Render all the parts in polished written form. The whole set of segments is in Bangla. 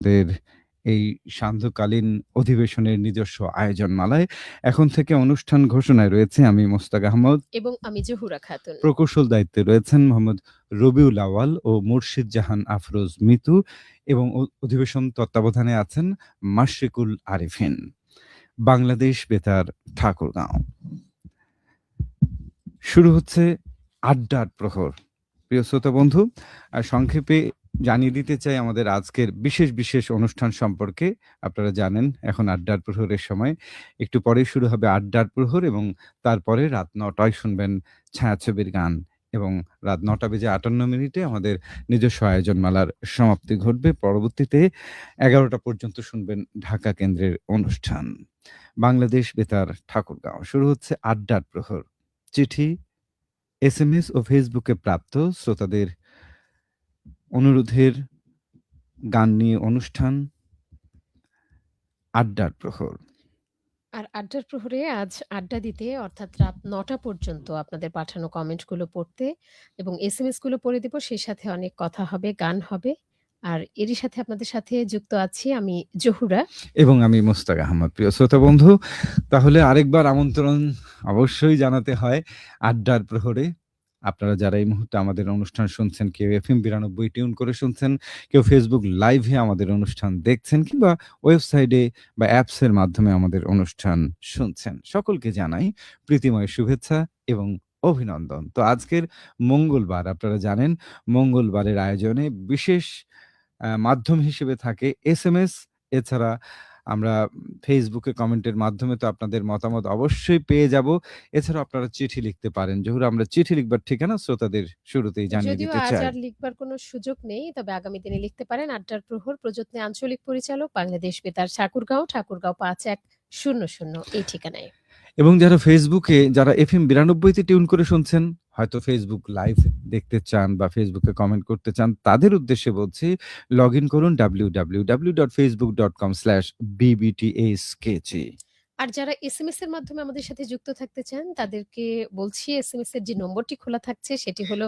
দের এই সান্ধ্যকালীন অধিবেশনের নিজস্ব আয়োজনমালায় এখন থেকে অনুষ্ঠান ঘোষণায় রয়েছে আমি মোস্তাক আহমদ। এবং আমি জহুরা খাতুন। প্রকৌশল দায়িত্বে রয়েছেন মোহাম্মদ রবিউল আওয়াল ও মুর্শিদ জাহান আফরোজ মিতু এবং অধিবেশন তত্ত্বাবধানে আছেন মাশরিকুল আরিফিন। বাংলাদেশ বেতার ঠাকুরগাঁও। শুরু হচ্ছে আড্ডার প্রহর। প্রিয় শ্রোতা বন্ধু, সংক্ষেপে জানিয়ে দিতে চাই আমাদের আজকের বিশেষ অনুষ্ঠান সম্পর্কে। আপনারা জানেন এখন আড্ডার প্রহরের সময়। একটু পরেই শুরু হবে আড্ডার প্রহর এবং তারপরে রাত ৯টায় শুনবেন ছায়াছবির গান এবং রাত ৯:৫৮ আমাদের নিজস্ব আয়োজনমালার সমাপ্তি ঘটবে। পরবর্তীতে ১১টা পর্যন্ত শুনবেন ঢাকা কেন্দ্রের অনুষ্ঠান। বাংলাদেশ বেতার ঠাকুরগাঁও। শুরু হচ্ছে আড্ডার প্রহর। চিঠি, এসএমএস ও ফেসবুকে প্রাপ্ত শ্রোতাদের অনুরোধের গান নিয়ে অনুষ্ঠান আড্ডার প্রহর। আর আড্ডার প্রহরে আজ আড্ডা দিতে অর্থাৎ রাত ৯টা পর্যন্ত আপনাদের পাঠানো কমেন্টগুলো পড়তে এবং এসএমএস গুলো পড়ে দেব। সেই সাথে অনেক কথা হবে, গান হবে। আর এরই সাথে আপনাদের সাথে যুক্ত আছি আমি জহুরা এবং আমি মোস্তাক আহমদ। প্রিয় শ্রোতা বন্ধু, তাহলে আরেকবার আমন্ত্রণ অবশ্যই জানাতে হয় আড্ডার প্রহরে। আপনারা যারা এই মুহূর্তে আমাদের অনুষ্ঠান শুনছেন, কেউ এফএম ৯২ টিউন করে শুনছেন, কেউ ফেসবুক লাইভে আমাদের অনুষ্ঠান দেখছেন কিংবা ওয়েবসাইটে বা অ্যাপসের মাধ্যমে আমাদের অনুষ্ঠান শুনছেন। সকলকে জানাই প্রীতিময় শুভেচ্ছা এবং অভিনন্দন। তো আজকের মঙ্গলবার, আপনারা জানেন মঙ্গলবারের আয়োজনে বিশেষ মাধ্যম হিসেবে থাকে এসএমএস। এছাড়া আমরা ফেসবুকে কমেন্টের মাধ্যমে তো আপনাদের মতামত অবশ্যই পেয়ে যাব। এছাড়াও আপনারা চিঠি লিখতে পারেন। জহুর, আমরা চিঠি লিখবার ঠিকানা শ্রোতাদের শুরুতেই জানিয়ে যদিও দিতে আজ চাই। আর লিখবার কোনো সুযোগ নেই, তবে আগামী দিনে লিখতে পারেন। আড্ডার প্রহর প্রযত্নে আঞ্চলিক পরিচালক বাংলাদেশ বেতার ঠাকুরগাঁও ৫১০০ এই ঠিকানায়। এবং যারা ফেসবুকে, যারা এফএম ৯২ তে টিউন করে শুনছেন, হয়তো ফেসবুক লাইভ দেখতে চান বা ফেসবুকে কমেন্ট করতে চান, তাদের উদ্দেশ্যে বলছি লগইন করুন www.facebook.com/bbtaskg। আর যারা এসএমএস এর মাধ্যমে আমাদের সাথে যুক্ত থাকতে চান তাদেরকে বলছি এসএমএস এর যে নম্বরটি খোলা থাকছে সেটি হলো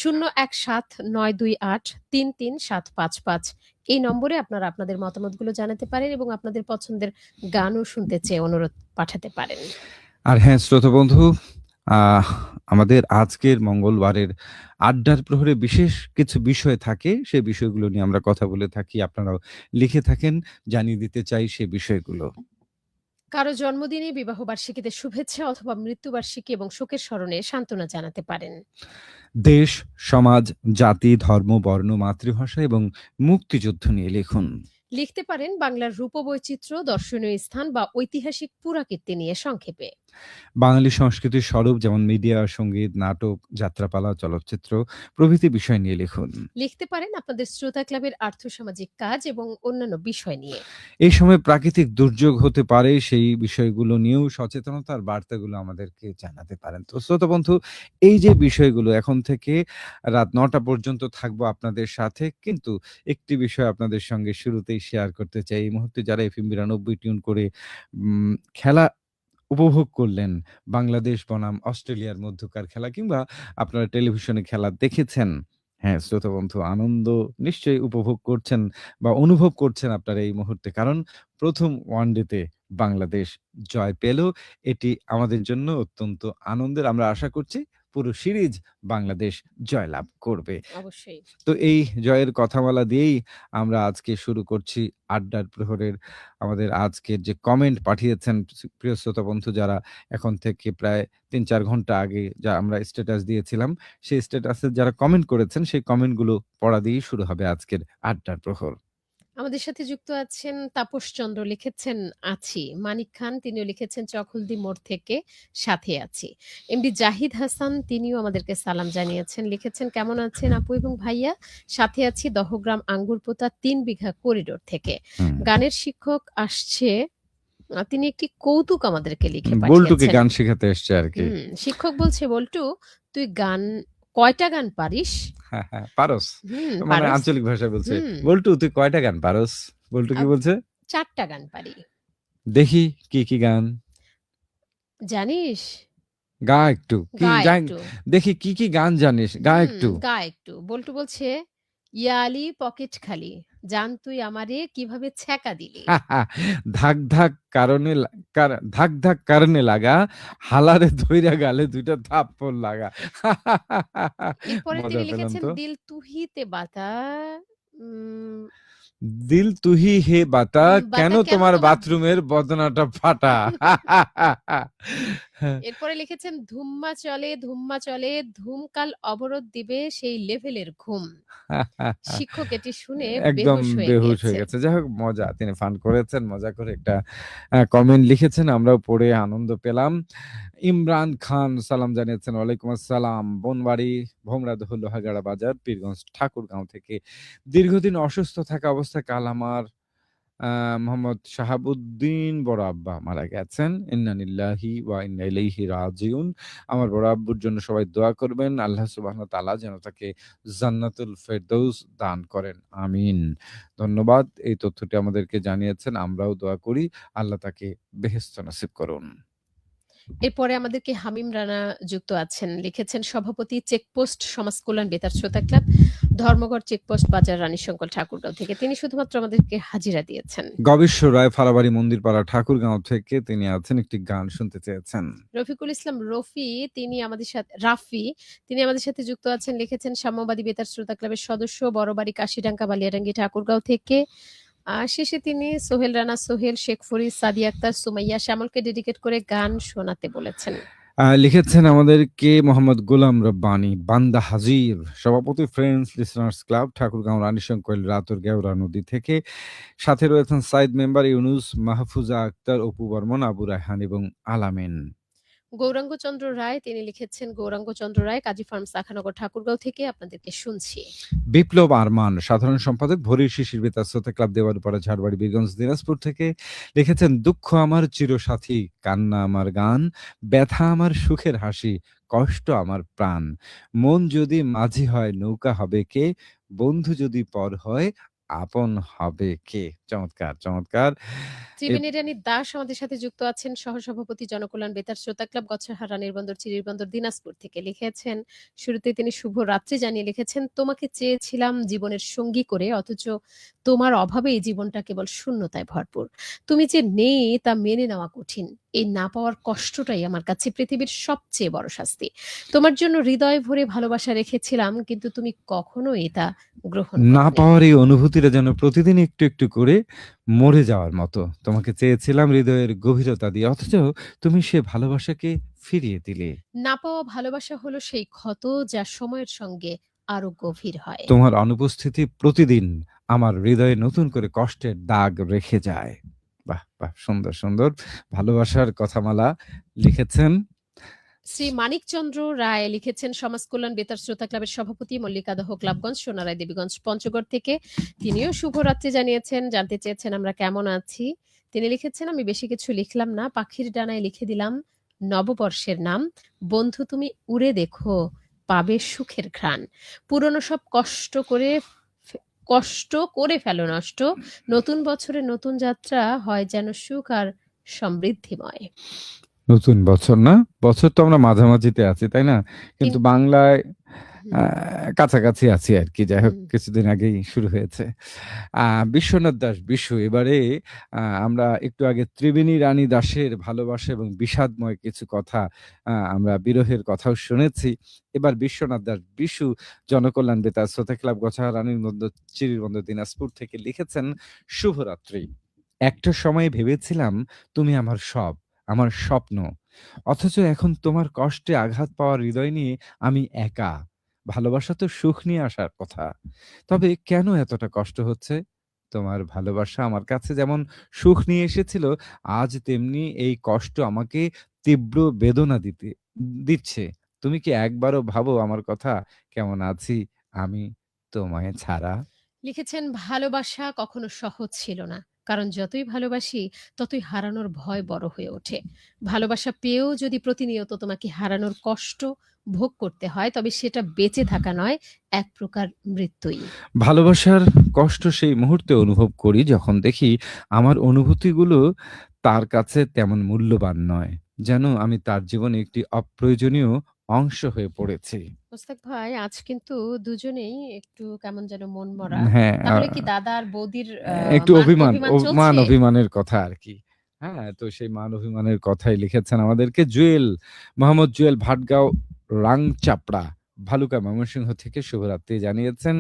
017-928-33755। এই নম্বরে আপনারা আপনাদের মতামতগুলো জানাতে পারেন এবং আপনাদের পছন্দের গানও শুনতে চেয়ে অনুরোধ পাঠাতে পারেন। আর হ্যাঁ, শ্রোতা বন্ধু, আমাদের আজকের মঙ্গলবারের আড্ডার প্রহরে বিশেষ কিছু বিষয় থাকে। সেই বিষয়গুলো নিয়ে আমরা কথা বলে থাকি। আপনারাও লিখে থাকেন, জানিয়ে দিতে চাই সে বিষয়গুলো। কারো জন্মদিনে, বিবাহবার্ষিকীতে শুভেচ্ছা অথবা মৃত্যুবার্ষিকী এবং শোকের স্মরণে সান্ত্বনা জানাতে পারেন। দেশ, সমাজ, জাতি, ধর্ম, বর্ণ, মাতৃভাষা এবং মুক্তিযুদ্ধ নিয়ে লিখুন। লিখতে পারেন বাংলার রূপবৈচিত্র্য, দর্শনীয় স্থান বা ঐতিহাসিক পুরাকীর্তি নিয়ে সংক্ষেপে। বাঙালি সংস্কৃতির স্বরূপ যেমন মিডিয়া, সঙ্গীত, নাটক, যাত্রাপালা, চলচ্চিত্র প্রভৃতি বিষয় নিয়ে লিখুন। লিখতে পারেন আপনাদের শ্রোতা ক্লাবের আর্থসামাজিক কাজ এবং অন্যান্য বিষয় নিয়ে। এই সময় প্রাকৃতিক দুর্যোগ হতে পারে, সেই বিষয়গুলো নিয়েও সচেতনতার বার্তাগুলো আমাদেরকে জানাতে পারেন। তো শ্রোতা বন্ধু, এই যে বিষয়গুলো এখন থেকে রাত ৯টা পর্যন্ত থাকবো আপনাদের সাথে। কিন্তু একটি বিষয় আপনাদের সঙ্গে শুরুতেই শেয়ার করতে চাই। এই মুহূর্তে যারা এফএম ৯২ টিউন করে খেলা উপভোগ করলেন, বাংলাদেশ বনাম অস্ট্রেলিয়ার মধ্যকার খেলা কিংবা আপনারা টেলিভিশনে খেলা দেখেছেন। হ্যাঁ, শ্রোতা বন্ধু, আনন্দ নিশ্চয়ই উপভোগ করছেন বা অনুভব করছেন আপনারা এই মুহূর্তে। কারণ ১ম ওয়ানডেতে বাংলাদেশ জয় পেল। এটি আমাদের জন্য অত্যন্ত আনন্দের। আমরা আশা করছি পুরো সিরিজ বাংলাদেশ জয়লাভ করবে। অবশ্যই। তো এই জয়ের কথামালা দিয়েই আমরা আজকে শুরু করছি আড্ডার প্রহরের আমাদের আজকের যে কমেন্ট পাঠিয়েছেন প্রিয় শ্রোতা বন্ধু, যারা এখন থেকে প্রায় ৩-৪ ঘন্টা আগে যা আমরা স্ট্যাটাস দিয়েছিলাম, সেই স্ট্যাটাসে যারা কমেন্ট করেছেন সেই কমেন্টগুলো পড়া দিয়েই শুরু হবে আজকের আড্ডার প্রহর। আমাদের সাথে যুক্ত আছেন তাপস চন্দ্র, লিখেছেন আছি। মানিক খান, তিনিও লিখেছেন চকহলদি মোড় থেকে সাথে আছি। এমডি জাহিদ হাসান, তিনিও আমাদেরকে সালাম জানিয়েছেন, লিখেছেন কেমন আছেন আপু এবং ভাইয়া, সাথে আছি দহগ্রাম আঙ্গুরপোতা ৩ বিঘা করিডোর থেকে। হুম। গানের শিক্ষক আসছে, তিনি একটি কৌতুক আমাদেরকে লিখে বল্টুকে পাঠিয়েছেন। গান শেখাতে এসছে আর কি। শিক্ষক বলছে, বল্টু তুই কয়টা গান পারিস? হ্যাঁ, হ্যাঁ, পারস। মানে পারস? আঞ্চলিক ভাষায় বলছে, হুম। বল্টু তুই কয়টা গান পারস? বল্টু কি বলছে? ৪টা গান পারি। দেখি কি গান? জানিস? গা একটু। গা একটু। দেখি কি গান জানিস? গা একটু। গা একটু। বল্টু বলছে, ইয়া আলী পকেট খালি, জান তুই আমারে কিভাবে ছ্যাঁকা দিলি। ধাক ধাক কারণে ধাক ধাক কারণে লাগা, হালারে ধইরা গালে ২ টা থাপ্পড় লাগা। এরপরে মজা তিনি পেলাম লিখেছেন তো। দিল তুহিতে বাতা, উম দিল তুহি হে বাতা, কেন বাতা কেন তোমার তোমার বাথরুমের বদনাটা ফাটা? এরপরে লিখেছেন ধুম্মা চলে, ধুমকাল অবরোধ দিবে সেই লেভেলের ঘুম। শিক্ষক এটি শুনে একদম বেহুঁশ হয়ে বেহুশ হয়ে গিয়েছেন। গেছে। যাই হোক মজা। তিনি ফান করেছেন, মজা করে একটা কমেন্ট লিখেছেন। আমরাও পড়ে আনন্দ পেলাম। ইমরান খান সালাম জানিয়েছেন, ওয়ালাইকুম আসসালাম। বনবাড়ি ভোমরাদহ লোহাগাড়া বাজার, পীরগঞ্জ ঠাকুরগাঁও থেকে। দীর্ঘদিন অসুস্থ থাকা অবস্থায় কাল আমার মোহাম্মদ শাহাবুদ্দিন বড় আব্বা মারা গেছেন। ইন্না লিল্লাহি ওয়া ইন্না ইলাইহি রাজিউন। আমার বড় আব্বুর জন্য সবাই দোয়া করবেন। আল্লাহ সুবহানাহু ওয়া তাআলা যেন তাকে জান্নাতুল ফেরদৌস দান করেন। আমিন। ধন্যবাদ। এই তথ্যটি আমাদেরকে জানিয়েছেন। আমরাও দোয়া করি আল্লাহ তাকে বেহেশত নসিব করুন। এরপরে আমাদেরকে হামিম রানা যুক্ত আছেন। লিখেছেন সভাপতি চেকপোস্ট সমাজ কল্যাণ বেতার শ্রোতা ক্লাব, ধর্মঘট চেকপোস্ট বাজার রানীশঙ্কর ঠাকুরগাঁও থেকে। তিনি শুধুমাত্র আমাদেরকে হাজিরা দিয়েছেন। গবেশ্বর রায় ফালাবাড়ি মন্দিরপাড়া ঠাকুরগাঁও থেকে তিনি আছেন, একটি গান শুনতে চেয়েছেন। রফিকুল ইসলাম রাফি তিনি আমাদের সাথে যুক্ত আছেন। লিখেছেন সাম্যবাদী বেতার শ্রোতা ক্লাবের সদস্য, বড়বাড়ি কাশিডাঙ্গা বালিয়াডাঙ্গি ঠাকুরগাঁও থেকে। শেষে তিনি সোহেল রানা, সোহেল, শেখ ফরিদ, সাদিয়া আক্তার, সুমাইয়া, শ্যামলকে ডেডিকেট করে গান শোনাতে বলেছেন। লিখেছেন আমাদেরকে মোহাম্মদ গোলাম রব্বানী, বান্দা হাজির, সভাপতি ফ্রেন্ডস লিসনার্স ক্লাব, ঠাকুরগাঁও রানীশঙ্কর রাতুর গেওড়া নদী থেকে। সাথে রয়েছেন সাইদ মেম্বার ইউনুস, মাহফুজা আক্তার, অপু বর্মন, আবু রায়হান এবং আলামিন। গৌরাঙ্গ চন্দ্র রায় তিনি লিখেছেন, গৌরাঙ্গ চন্দ্র রায়, কাজী ফার্ম, শাখানগর, ঠাকুরগাঁও থেকে আপনাদেরকে শুনছি। বিপ্লব আরমান, সাধারণ সম্পাদক, ভোরের শিশির বেতার শ্রোতা ক্লাব, দেওয়ারপাড়া, ঝাড়বাড়ি, বীরগঞ্জ, দিনাজপুর থেকে। লিখেছেন দুঃখ আমার চিরসাথী, কান্না আমার গান, ব্যথা আমার সুখের হাসি, কষ্ট আমার প্রাণ। মন যদি মাঝি হয় নৌকা হবে কে, বন্ধু যদি পর হয় আপন হবে কে। চমৎকার, চমৎকার। এ ত্রিবেণী রানী দাস আমাদের সাথে যুক্ত আছেন, সহসভাপতি জনকল্যাণ বেতার শ্রোতা ক্লাব, গচ্ছাহার, রানীর বন্দর, চিরির বন্দর, দিনাজপুর থেকে। লিখেছেন শুরুতে তিনি শুভ রাত্রি জানিয়ে লিখেছেন, তোমাকে চেয়েছিলাম জীবনের সঙ্গী করে, অথচ তোমার অভাবে এই জীবনটা কেবল শূন্যতায় ভরপুর। তুমি যে নেই তা মেনে নেওয়া কঠিন। এই না পাওয়ার কষ্টটাই আমার কাছে পৃথিবীর সবচেয়ে বড় শাস্তি। তোমার জন্য হৃদয় ভরে ভালোবাসা রেখেছিলাম, কিন্তু তুমি কখনোই তা গ্রহণ না করনি। পাওয়ার এই অনুভূতিটা যেন প্রতিদিন একটু, একটু করে মরে যাওয়ার মতো। তোমাকে চেয়েছিলাম হৃদয়ের গভীরতা দিয়ে, অথচ তুমি সে ভালোবাসাকে ফিরিয়ে দিলে। না পাওয়া ভালোবাসা হলো সেই ক্ষত যা সময়ের সঙ্গে আরো গভীর হয়। তোমার অনুপস্থিতি প্রতিদিন আমার হৃদয়ে নতুন করে কষ্টের দাগ রেখে যায়। বাহ! বাহ! সুন্দর, সুন্দর ভালোবাসার কথামালা লিখেছেন। শ্রী মানিকচন্দ্র রায় লিখেছেন সমাজ কল্যাণ বেতার শ্রোতা ক্লাবের সভাপতি, মল্লিকাদহ, ক্লাবগঞ্জ, সোনারায়, দেবীগঞ্জ, পঞ্চগড় থেকে। তিনিও শুভরাত্রি জানিয়েছেন, জানতে চেয়েছেন আমরা কেমন আছি। তিনি লিখেছেন, আমি বেশি কিছু লিখলাম না, পাখির ডানায় লিখে দিলাম নববর্ষের নাম। বন্ধু তুমি উড়ে দেখো, পাবে সুখের ঘ্রাণ। পুরনো সব কষ্ট করে ফেলো নষ্ট, নতুন বছরে নতুন যাত্রা হয় যেন সুখ আর সমৃদ্ধিময়। নতুন বছর না? বছর তো আমরা মাঝামাঝিতে আছি, তাই না? কিন্তু কিন্তু বাংলায় হুম, কাছাকাছি আছি আরকি। যাই হোক হুম। কিছুদিন আগেই শুরু হয়েছে। বিশ্বনাথ দাস বিশু, এবারে আমরা একটু আগে ত্রিবেণী রানী দাসের ভালোবাসা এবং বিষাদময় কিছু কথা, আমরা বিরহের কথাও শুনেছি। এবার বিশ্বনাথ দাস বিশু, জনকল্যাণ বেতার শ্রোতা ক্লাব, গোছাহা, রানীর বন্দর, চিরির বন্দর, দিনাজপুর থেকে লিখেছেন, শুভরাত্রি। একটা সময়ে ভেবেছিলাম তুমি আমার সব, আমার স্বপ্ন। অথচ এখন তোমার কষ্টে আঘাত পাওয়া হৃদয় নিয়ে আমি একা। ভালোবাসা তো সুখ নিয়ে আসার কথা। তবে কেন এতটা কষ্ট হচ্ছে? তোমার ভালোবাসা আমার কাছে যেমন সুখ নিয়ে এসেছিল, আজ তেমনি এই কষ্ট আমাকে তীব্র বেদনা দিচ্ছে। তুমি কি একবারও ভাবো আমার কথা? কেমন আছি আমি তোমায় ছাড়া? লিখেছেন ভালোবাসা কখনো সহজ ছিল না, কারণ যতই ভালোবাসি ততই হারানোর ভয় বড় হয়ে ওঠে। ভালোবাসা পেয়েও যদি প্রতিনিয়ত তোমাকে হারানোর কষ্ট ভোগ করতে হয়, তবে সেটা বেঁচে থাকা নয়, এক প্রকার মৃত্যুই। ভালোবাসার কষ্ট সেই মুহূর্তে অনুভব করি যখন দেখি আমার অনুভূতিগুলো তার কাছে তেমন মূল্যবান নয়। যেন আমি তার জীবনে একটি অপ্রয়োজনীয় অংশ হয়ে পড়েছি। মোস্তাক ভাই আজ কিন্তু দুজনেই একটু কেমন যেন মনমরা। হ্যাঁ, তাহলে কি দাদা আর বৌদির একটু মান অভিমান, অভিমান মান চলছে? অভিমানের কথা আরকি। হ্যাঁ, তো সেই মান অভিমানের কথাই লিখেছেন আমাদেরকে জুয়েল, মোহাম্মদ জুয়েল ভাটগাঁও রাংচাপড়া, ভালুকা, ময়মনসিংহ থেকে শুভরাত্রি জানিয়েছেন।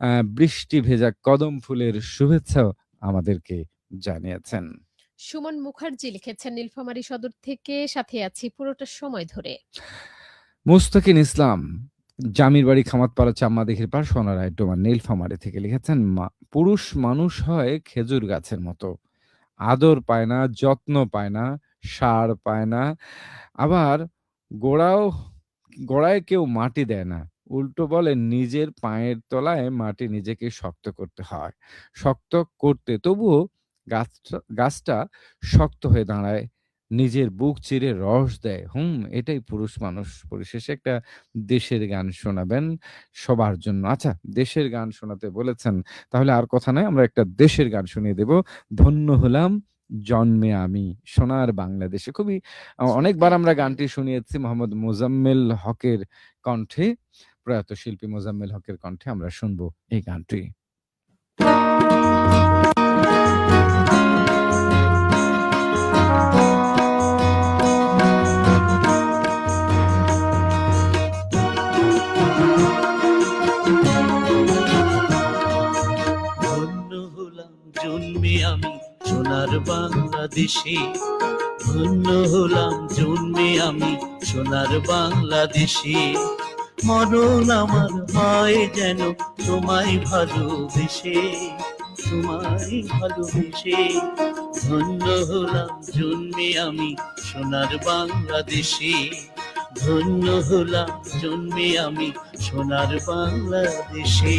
আ বৃষ্টি ভেজা কদম ফুলের শুভেচ্ছাও আমাদেরকে জানিয়েছেন। সুমন মুখার্জি লিখেছেন নীলফামারী সদর থেকে সাথে আছি পুরোটা সময় ধরে। মুস্তাকিন ইসলাম, জামির বাড়ি খামাতপাড়া চাম্মাদিঘির পাড় সোনারায় ডোমা নীলফামারী থেকে লিখেছেন, পুরুষ মানুষ হয় খেজুর গাছের মতো। আদর পায় না, যত্ন পায় না, সার পায় না। আবার গোড়াও গোড়ায় কেউ মাটি দেয় না। উল্টো বলে নিজের পায়ের তলায় মাটি নিজেকে শক্ত করতে হয়। শক্ত করতে তবুও গাছটা শক্ত হয়ে দাঁড়ায়। নিজের বুক চিরে রস দেয়। এটাই পুরুষ মানুষ। পরিশেষে একটা দেশের গান শোনাবেন সবার জন্য। আচ্ছা, দেশের গান শোনাতে বলেছেন। তাহলে আর কথা নয়, আমরা একটা দেশের গান শুনিয়ে দেব। ধন্য হলাম জন্মে আমি সোনার বাংলাদেশে। খুবই অনেকবার চমৎকার আমরা একটা গান। গানটি শুনিয়েছি মোহাম্মদ মোজাম্মেল হকের কণ্ঠে। প্রয়াত শিল্পী মোজাম্মেল হকের কণ্ঠে আমরা শুনব এই গানটি। ধন্য হলাম জন্মে আমি সোনার বাংলাদেশে, ধন্য হলাম জন্মে আমি সোনার বাংলাদেশে। মরণ আমার হয় যেন তোমায় ভালোবেসে, তোমায় ভালোবেসে। ধন্য হলাম জন্মে আমি সোনার বাংলাদেশে, ধন্য হলাম জন্মে আমি সোনার বাংলাদেশে।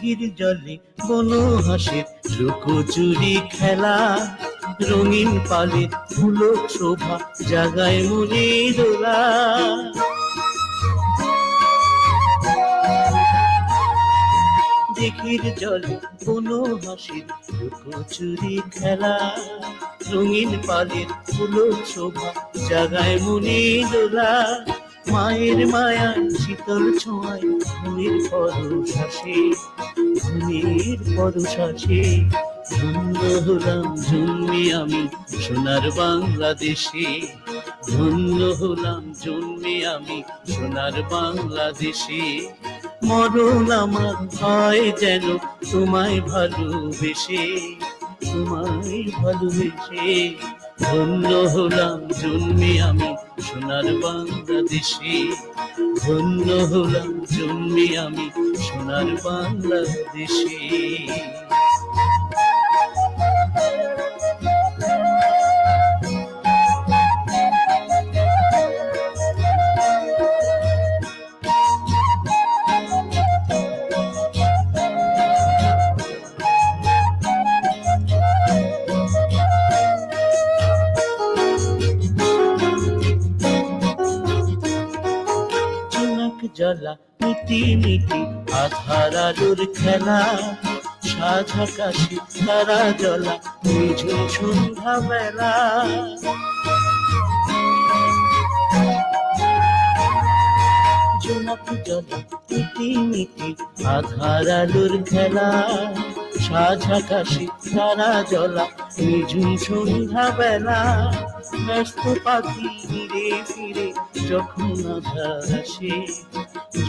দিঘির জলে কোনো হাসির লুকোচুরি খেলা, রঙিন পালের ফুলো শোভা জাগায় মনে দোলা। দিঘির জলে কোনো হাসির লুকোচুরি খেলা, রঙিন পালের ফুলো শোভা জাগায় মনে দোলা। মায়ের মায়া শীতল ছোঁয়ায় ঘুমের পরশাসে, ঘুমের পরশাসে। ধন্য হলাম জন্মে আমি সোনার বাংলাদেশে, ধন্য হলাম জন্মে আমি সোনার বাংলাদেশে। মরণ আমার হয় যেন তোমায় ভালোবেসে, তোমায় ভালোবেসে। ধন্য হলাম জন্মে আমি সোনার বাংলাদেশে, ধন্য হলাম জন্মে আমি সোনার বাংলাদেশে। চোনাক জ্বালা মিটি মিটি আধার আলোর খেলা, সাজ আকাশে তারা জ্বলা নিঝুম সন্ধ্যা বেলা। জোনাক জ্বলা মিটি মিটি আধার আলোর খেলা, সাজ আকাশে তারা জ্বলা নিঝুম সন্ধ্যা বেলা। ব্যস্ত পাখি ফিরে ফিরে যখন আধার আসে,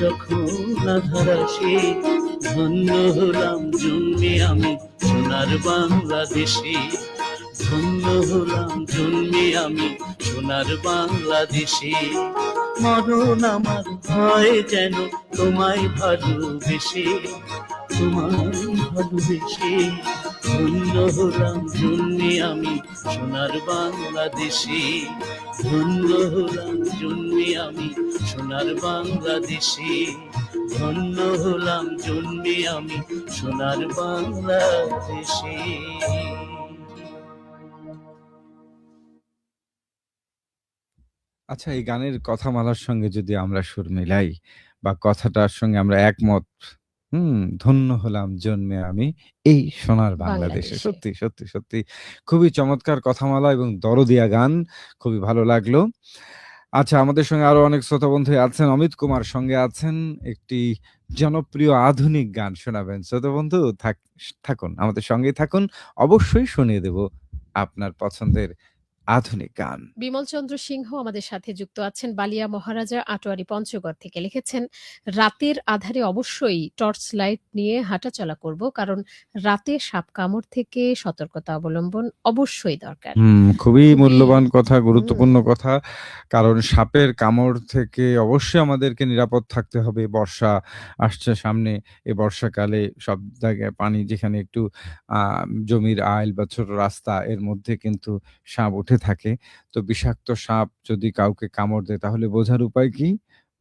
যখন আধার আসে। ধন্য হলাম জন্মে আমি সোনার বাংলাদেশে, ধন্য হলাম জন্মে আমি সোনার বাংলাদেশে। মরণ আমার হয় যেন তোমায় ভালোবেসে, তোমায় ভালোবেসে। ধন্য হলাম জন্মে আমি সোনার বাংলাদেশে, ধন্য হলাম জন্মে আমি সোনার বাংলাদেশে। ধন্য হলাম জন্মে আমি সোনার বাংলাদেশে। আচ্ছা, এই গানের কথামালার সঙ্গে যদি আমরা সুর মিলাই বা কথাটার সঙ্গে আমরা একমত, ধন্য হলাম জন্মে আমি এই সোনার বাংলাদেশে। বাংলাদেশে। সত্যি, সত্যি, সত্যি খুবই চমৎকার কথামালা এবং দরদিয়া গান। খুবই ভালো লাগলো। আচ্ছা, আমাদের সঙ্গে আরো অনেক শ্রোতা বন্ধু আছেন। অমিত কুমার সঙ্গে আছেন। একটি জনপ্রিয় আধুনিক গান শোনাবেন। শ্রোতা বন্ধু থাকুন, আমাদের সঙ্গেই থাকুন। অবশ্যই শুনিয়ে দেব আপনার পছন্দের আধুনিক গান। বিমল চন্দ্র সিংহ আমাদের সাথে যুক্ত আছেন বালিয়া মহারাজা আটোয়ারি পঞ্চগড় থেকে। লিখেছেন, রাতের আধারে অবশ্যই টর্চ লাইট নিয়ে হাঁটাচলা করব, কারণ রাতে সাপ কামড় থেকে সতর্কতা অবলম্বন অবশ্যই দরকার। খুবই খুবই মূল্যবান কথা, হুম, গুরুত্বপূর্ণ কথা। কারণ সাপের কামড় থেকে অবশ্যই আমাদেরকে নিরাপদ থাকতে হবে। বর্ষা আসছে সামনে। এই বর্ষাকালে সব জায়গায় পানি, যেখানে একটু আ জমির আইল বা ছোট রাস্তা, এর মধ্যে কিন্তু সাপ উঠে থাকে। তো বিষাক্ত সাপ যদি কাউকে কামড় দেয় তাহলে বোঝার উপায় কি?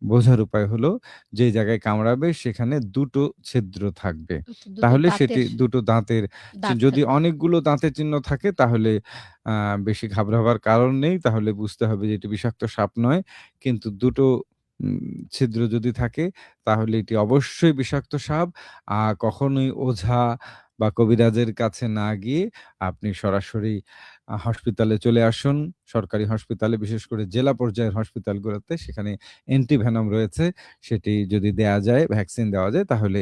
বোঝার উপায় হলো যে জায়গায় কামড়াবে সেখানে ২ টো ছিদ্র থাকবে। দুটো তাহলে সেটি দাঁতের ২ টো দাঁতের দাঁত যদি থাকবে। অনেকগুলো দাঁতের চিহ্ন থাকে তাহলে আ বেশি ঘাবড়াবার কারণ নেই। তাহলে বুঝতে হবে যে এটি বিষাক্ত সাপ নয়। কিন্তু ২ টো ছিদ্র যদি থাকে তাহলে এটি অবশ্যই বিষাক্ত সাপ। কখনোই ওঝা বা কবিরাজের কাছে না গিয়ে আপনি সরাসরি হসপিটালে চলে আসুন। সরকারি হসপিটালে, বিশেষ করে জেলা পর্যায়ের হসপিটালগুলোতে সেখানে অ্যান্টিভেনম রয়েছে। সেটি যদি দেয়া যায়, ভ্যাকসিন দেওয়া যায় তাহলে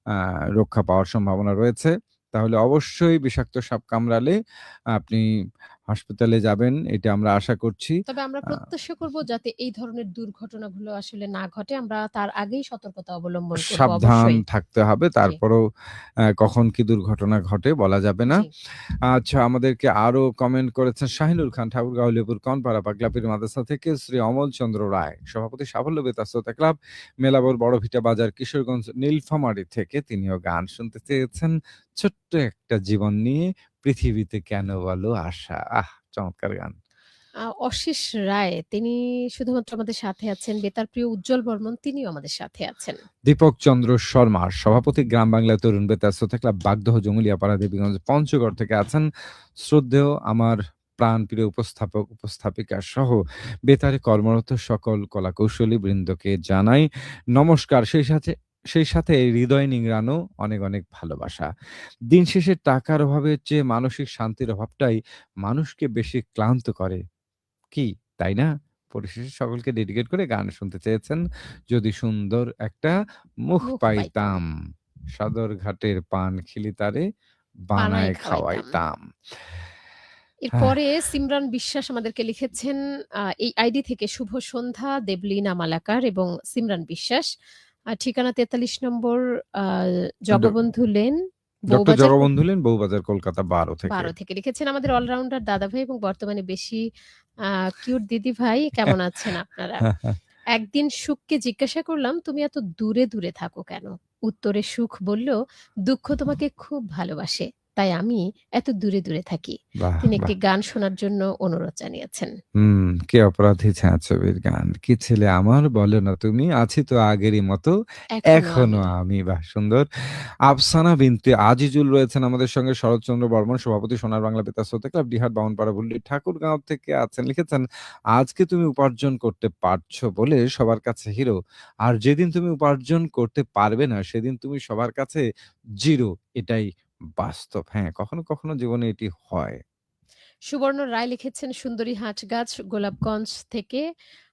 আ রক্ষা পাওয়ার সম্ভাবনা রয়েছে। তাহলে অবশ্যই বিষাক্ত সাপ কামড়ালে আপনি হাসপাতালে যাবেন, এটা আমরা আশা করছি। তবে আমরা আ প্রত্যাশা করব যাতে এই ধরনের দুর্ঘটনাগুলো আসলে না ঘটে। আমরা তার আগেই সতর্কতা অবলম্বন করব সাবধান অবশ্যই। থাকতে হবে। জি, তারপরেও কখন কি দুর্ঘটনা ঘটে বলা যাবে না। জি। আচ্ছা, আমাদেরকে আরো কমেন্ট করেছেন শাহিনুর খান, ঠাকুরগাঁও, লেপুর কনপাড়া, পাগলাপীর মাদ্রাসা থেকে শ্রী অমল চন্দ্র রায়, সভাপতি সাফল্য বেতার শ্রোতা ক্লাব, মেলাবর বড়ভিটা বাজার, কিশোরগঞ্জ, নীলফামারী থেকে। তিনিও গান শুনতে চেয়েছেন। ছোট্ট একটা জীবন নিয়ে পৃথিবীতে কেন বলো আশা। চমৎকার গান। অশিস রায় তিনি শুধুমাত্র আমাদের সাথে আছেন। বেতার প্রিয় উজ্জ্বল বর্মণ তিনিও আমাদের সাথে আছেন। দীপক চন্দ্র শর্মা, সভাপতি গ্রাম বাংলা তরুণ বেতার শ্রোতা ক্লাব, বাগদহ, জঙ্গলিয়াপাড়া, দেবীগঞ্জ, পঞ্চগড় থেকে আছেন। শ্রদ্ধেয় আমার প্রাণপ্রিয় উপস্থাপক, উপস্থাপিকা সহ বেতারে কর্মরত সকল কলাকৌশলী বৃন্দকে জানাই নমস্কার। সেই সাথে হৃদয় নিংড়ানো অনেক, অনেক ভালোবাসা। দিন শেষে টাকার অভাবের চেয়ে মানসিক শান্তির অভাবটাই মানুষকে বেশি ক্লান্ত করে। কি, তাই না? পরিশেষে সকলকে ডেডিকেট করে গান শুনতে চেয়েছেন। যদি সুন্দর একটা মুখ মুখ পাইতাম, পাইতাম, সদরঘাটের পান খিলিতারে বানায় বানায় খাওয়াইতাম। খাওয়াইতাম। হ্যাঁ, এরপরে সিমরান বিশ্বাস আমাদেরকে লিখেছেন, এই আইডি থেকে শুভ সন্ধ্যা, দেবলীনা মালাকার এবং সিমরান বিশ্বাস। ঠিকানা ৪৩ নম্বর আ ড Jagabandhu lane, doctor Bowbazar, Jagabandhu lane, Bowbazar, Kolkata ১২ থেকে। ১২ থেকে লিখেছেন, আমাদের অলরাউন্ডার দাদাভাই এবং বর্তমানে বেশি আ কিউট দিদিভাই, কেমন আছেন আপনারা? একদিন সুখকে জিজ্ঞাসা করলাম, "তুমি এত দূরে, দূরে থাকো কেন?" উত্তরে সুখ বলল, "দুঃখ তোমাকে খুব ভালোবাসে। তাই আমি এত দূরে, দূরে থাকি।" বাহ! তিনি একটি বাহ! গান শোনার জন্য অনুরোধ জানিয়েছেন। কে অপরাধী ছায়াছবির গান। কি ছেলে আমার বলো না তুমি, আছি তো আগেরই মতো এখনো এখনো আমি। আমি। বাহ! সুন্দর। আফসানা বিনতে আজিজুল রয়েছেন আমাদের সঙ্গে। শরৎচন্দ্র বর্মণ, সভাপতি সোনার বাংলা বেতার শ্রোতা ক্লাব, ডিহাট, বামনপাড়া, বুল্লি, ঠাকুরগাঁও থেকে আছেন। লিখেছেন, আজকে তুমি উপার্জন করতে পারছো বলে সবার কাছে হিরো। আর যেদিন তুমি উপার্জন করতে পারবে না সেদিন তুমি সবার কাছে জিরো। এটাই বাস্তব। হ্যাঁ, কখনো, কখনো জীবনে এটি হয়। সুবর্ণ রায় লিখেছেন সুন্দরী হাটগাছ, গোলাপগঞ্জ থেকে।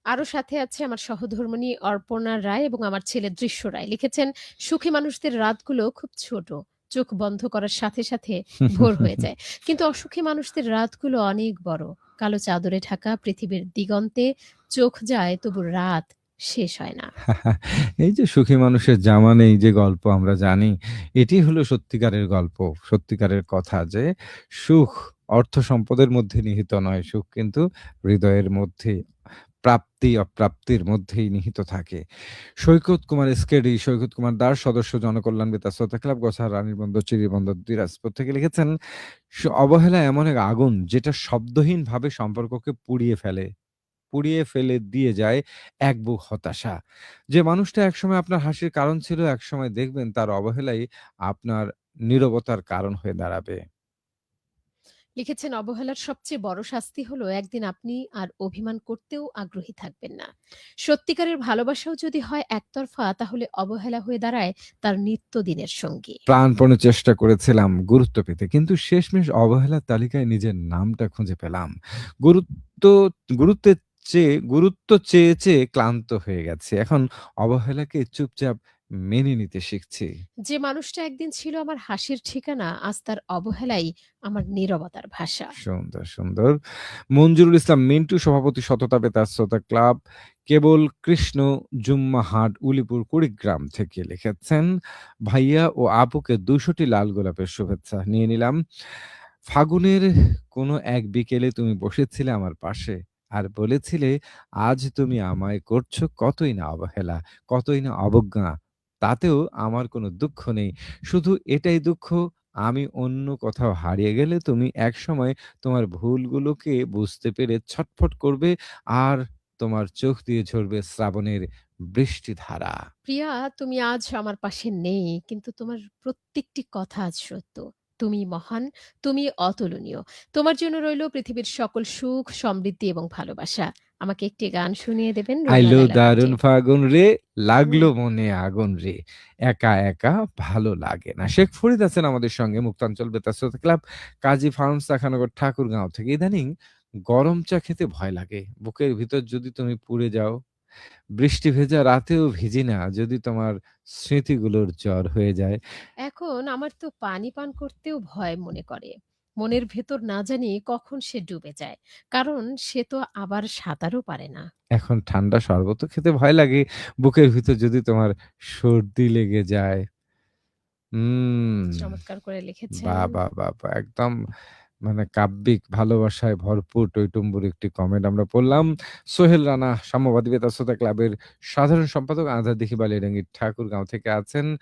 আরো সাথে আছে আমার সহধর্মিণী অর্পণা রায় এবং আমার ছেলে দৃশ্য রায়। লিখেছেন, সুখী মানুষদের রাতগুলো খুব ছোট। চোখ বন্ধ করার সাথে, সাথে ভোর হয়ে যায়। কিন্তু অসুখী মানুষদের রাতগুলো অনেক বড়। কালো চাদরে ঢাকা পৃথিবীর দিগন্তে চোখ যায়, তবু রাত শেষ হয় না। এই যে সুখী মানুষের জামা নেই যে গল্প আমরা জানি, এটি হলো সত্যিকারের গল্প, সত্যিকারের কথা যে সুখ অর্থ সম্পদের মধ্যে নিহিত নয়। সুখ কিন্তু হৃদয়ের মধ্যে, প্রাপ্তি অপ্রাপ্তির মধ্যেই নিহিত থাকে। সৈকত কুমার এসকেডি, সৈকত কুমার দাস, সদস্য জনকল্যাণ বেতার শ্রোতা ক্লাব, গোছার রানীর বন্দর, চিরিবন্দর, দিনাজপুর থেকে লিখেছেন, অবহেলা এমন এক আগুন যেটা শব্দহীনভাবে সম্পর্ককে পুড়িয়ে ফেলে। পুড়িয়ে ফেলে দিয়ে যায় এক বুক হতাশা। যে মানুষটা একসময় আপনার হাসির কারণ ছিল, একসময় দেখবেন তার অবহেলাই আপনার নীরবতার কারণ হয়ে দাঁড়াবে। লিখেছেন, অবহেলার সবচেয়ে বড় শাস্তি হলো একদিন আপনি আর অভিমান করতেও আগ্রহী থাকবেন না। সত্যিকারের ভালোবাসাও যদি হয় একতরফা, তাহলে অবহেলা হয়ে দাঁড়ায় তার নিত্যদিনের সঙ্গী। প্রাণপণে চেষ্টা করেছিলাম গুরুত্ব পেতে। কিন্তু শেষমেশ অবহেলার তালিকায় নিজের নামটা খুঁজে পেলাম। গুরুত্ব গুরুত্ব চেয়ে, চেয়ে ক্লান্ত হয়ে গেছি। এখন অবহেলাকে চুপচাপ মেনে নিতে শিখছি। যে মানুষটা একদিন ছিল আমার হাসির ঠিকানা, আজ তার অবহেলাই আমার নীরবতার ভাষা। সুন্দর, সুন্দর। মঞ্জুরুল ইসলাম মিন্টু, সভাপতি সততা বেতার শ্রোতা ক্লাব, কেবল কৃষ্ণ জুম্মাহাট, উলিপুর, কুড়িগ্রাম থেকে লিখেছেন, ভাইয়া ও আপুকে ২০০ টি লাল গোলাপের শুভেচ্ছা নিয়ে নিলাম। ফাগুনের কোনো এক বিকেলে তুমি বসেছিলে আমার পাশে আর বলেছিলে, আজ তুমি আমায় করছো কতই না অবহেলা, কতই না অবজ্ঞা। তাতেও আমার কোনো দুঃখ নেই। শুধু এটাই দুঃখ, আমি অন্য কোথাও হারিয়ে গেলে তুমি একসময় তোমার ভুলগুলোকে বুঝতে পেরে ছটফট করবে আর তোমার চোখ দিয়ে ঝরবে শ্রাবণের বৃষ্টিধারা। প্রিয়া, তুমি আজ আমার পাশে নেই, কিন্তু তোমার প্রত্যেকটি কথা আজ সত্য। তুমি মহান, তুমি অতুলনীয়। তোমার জন্য রইল পৃথিবীর সকল সুখ, সমৃদ্ধি এবং ভালোবাসা। আমাকে একটি গান শুনিয়ে দেবেন রুনা আইলো লায়লা কণ্ঠে। দারুণ ফাগুন রে, হুম। লাগলো মনে আগুন রে, একা একা ভালো লাগে না। শেখ ফরিদ আছেন আমাদের সঙ্গে, মুক্তাঞ্চল বেতার শ্রোতা ক্লাব, কাজী ফার্মস শাখানগর ঠাকুরগাঁও থেকে। ইদানিং গরম চা খেতে ভয় লাগে। বুকের ভিতর যদি তুমি পুড়ে যাও, বৃষ্টি ভেজা রাতেও ভিজি না যদি তোমার স্মৃতিগুলোর জ্বর হয়ে যায়। এখন আমার তো পানি পান করতেও ভয় মনে করে। মনের ভেতর না জানি কখন সে ডুবে যায়। কারণ সে তো আবার সাঁতারও পারে না। এখন ঠান্ডা শরবতও খেতে ভয় লাগে, বুকের ভিতর যদি তোমার সর্দি লেগে যায়। হুম। চমৎকার করে লিখেছেন। বাহ! বাহ! বাহ! বাহ! একদম মানে কাব্যিক ভালোবাসায় ভরপুর টইটুম্বুর একটি কমেন্ট আমরা পড়লাম। সোহেল রানা, সাম্যবাদী বেতার শ্রোতা ক্লাবের সাধারণ সম্পাদক, আজাদ বালিয়াডাঙ্গি ঠাকুরগাঁও থেকে আছেন।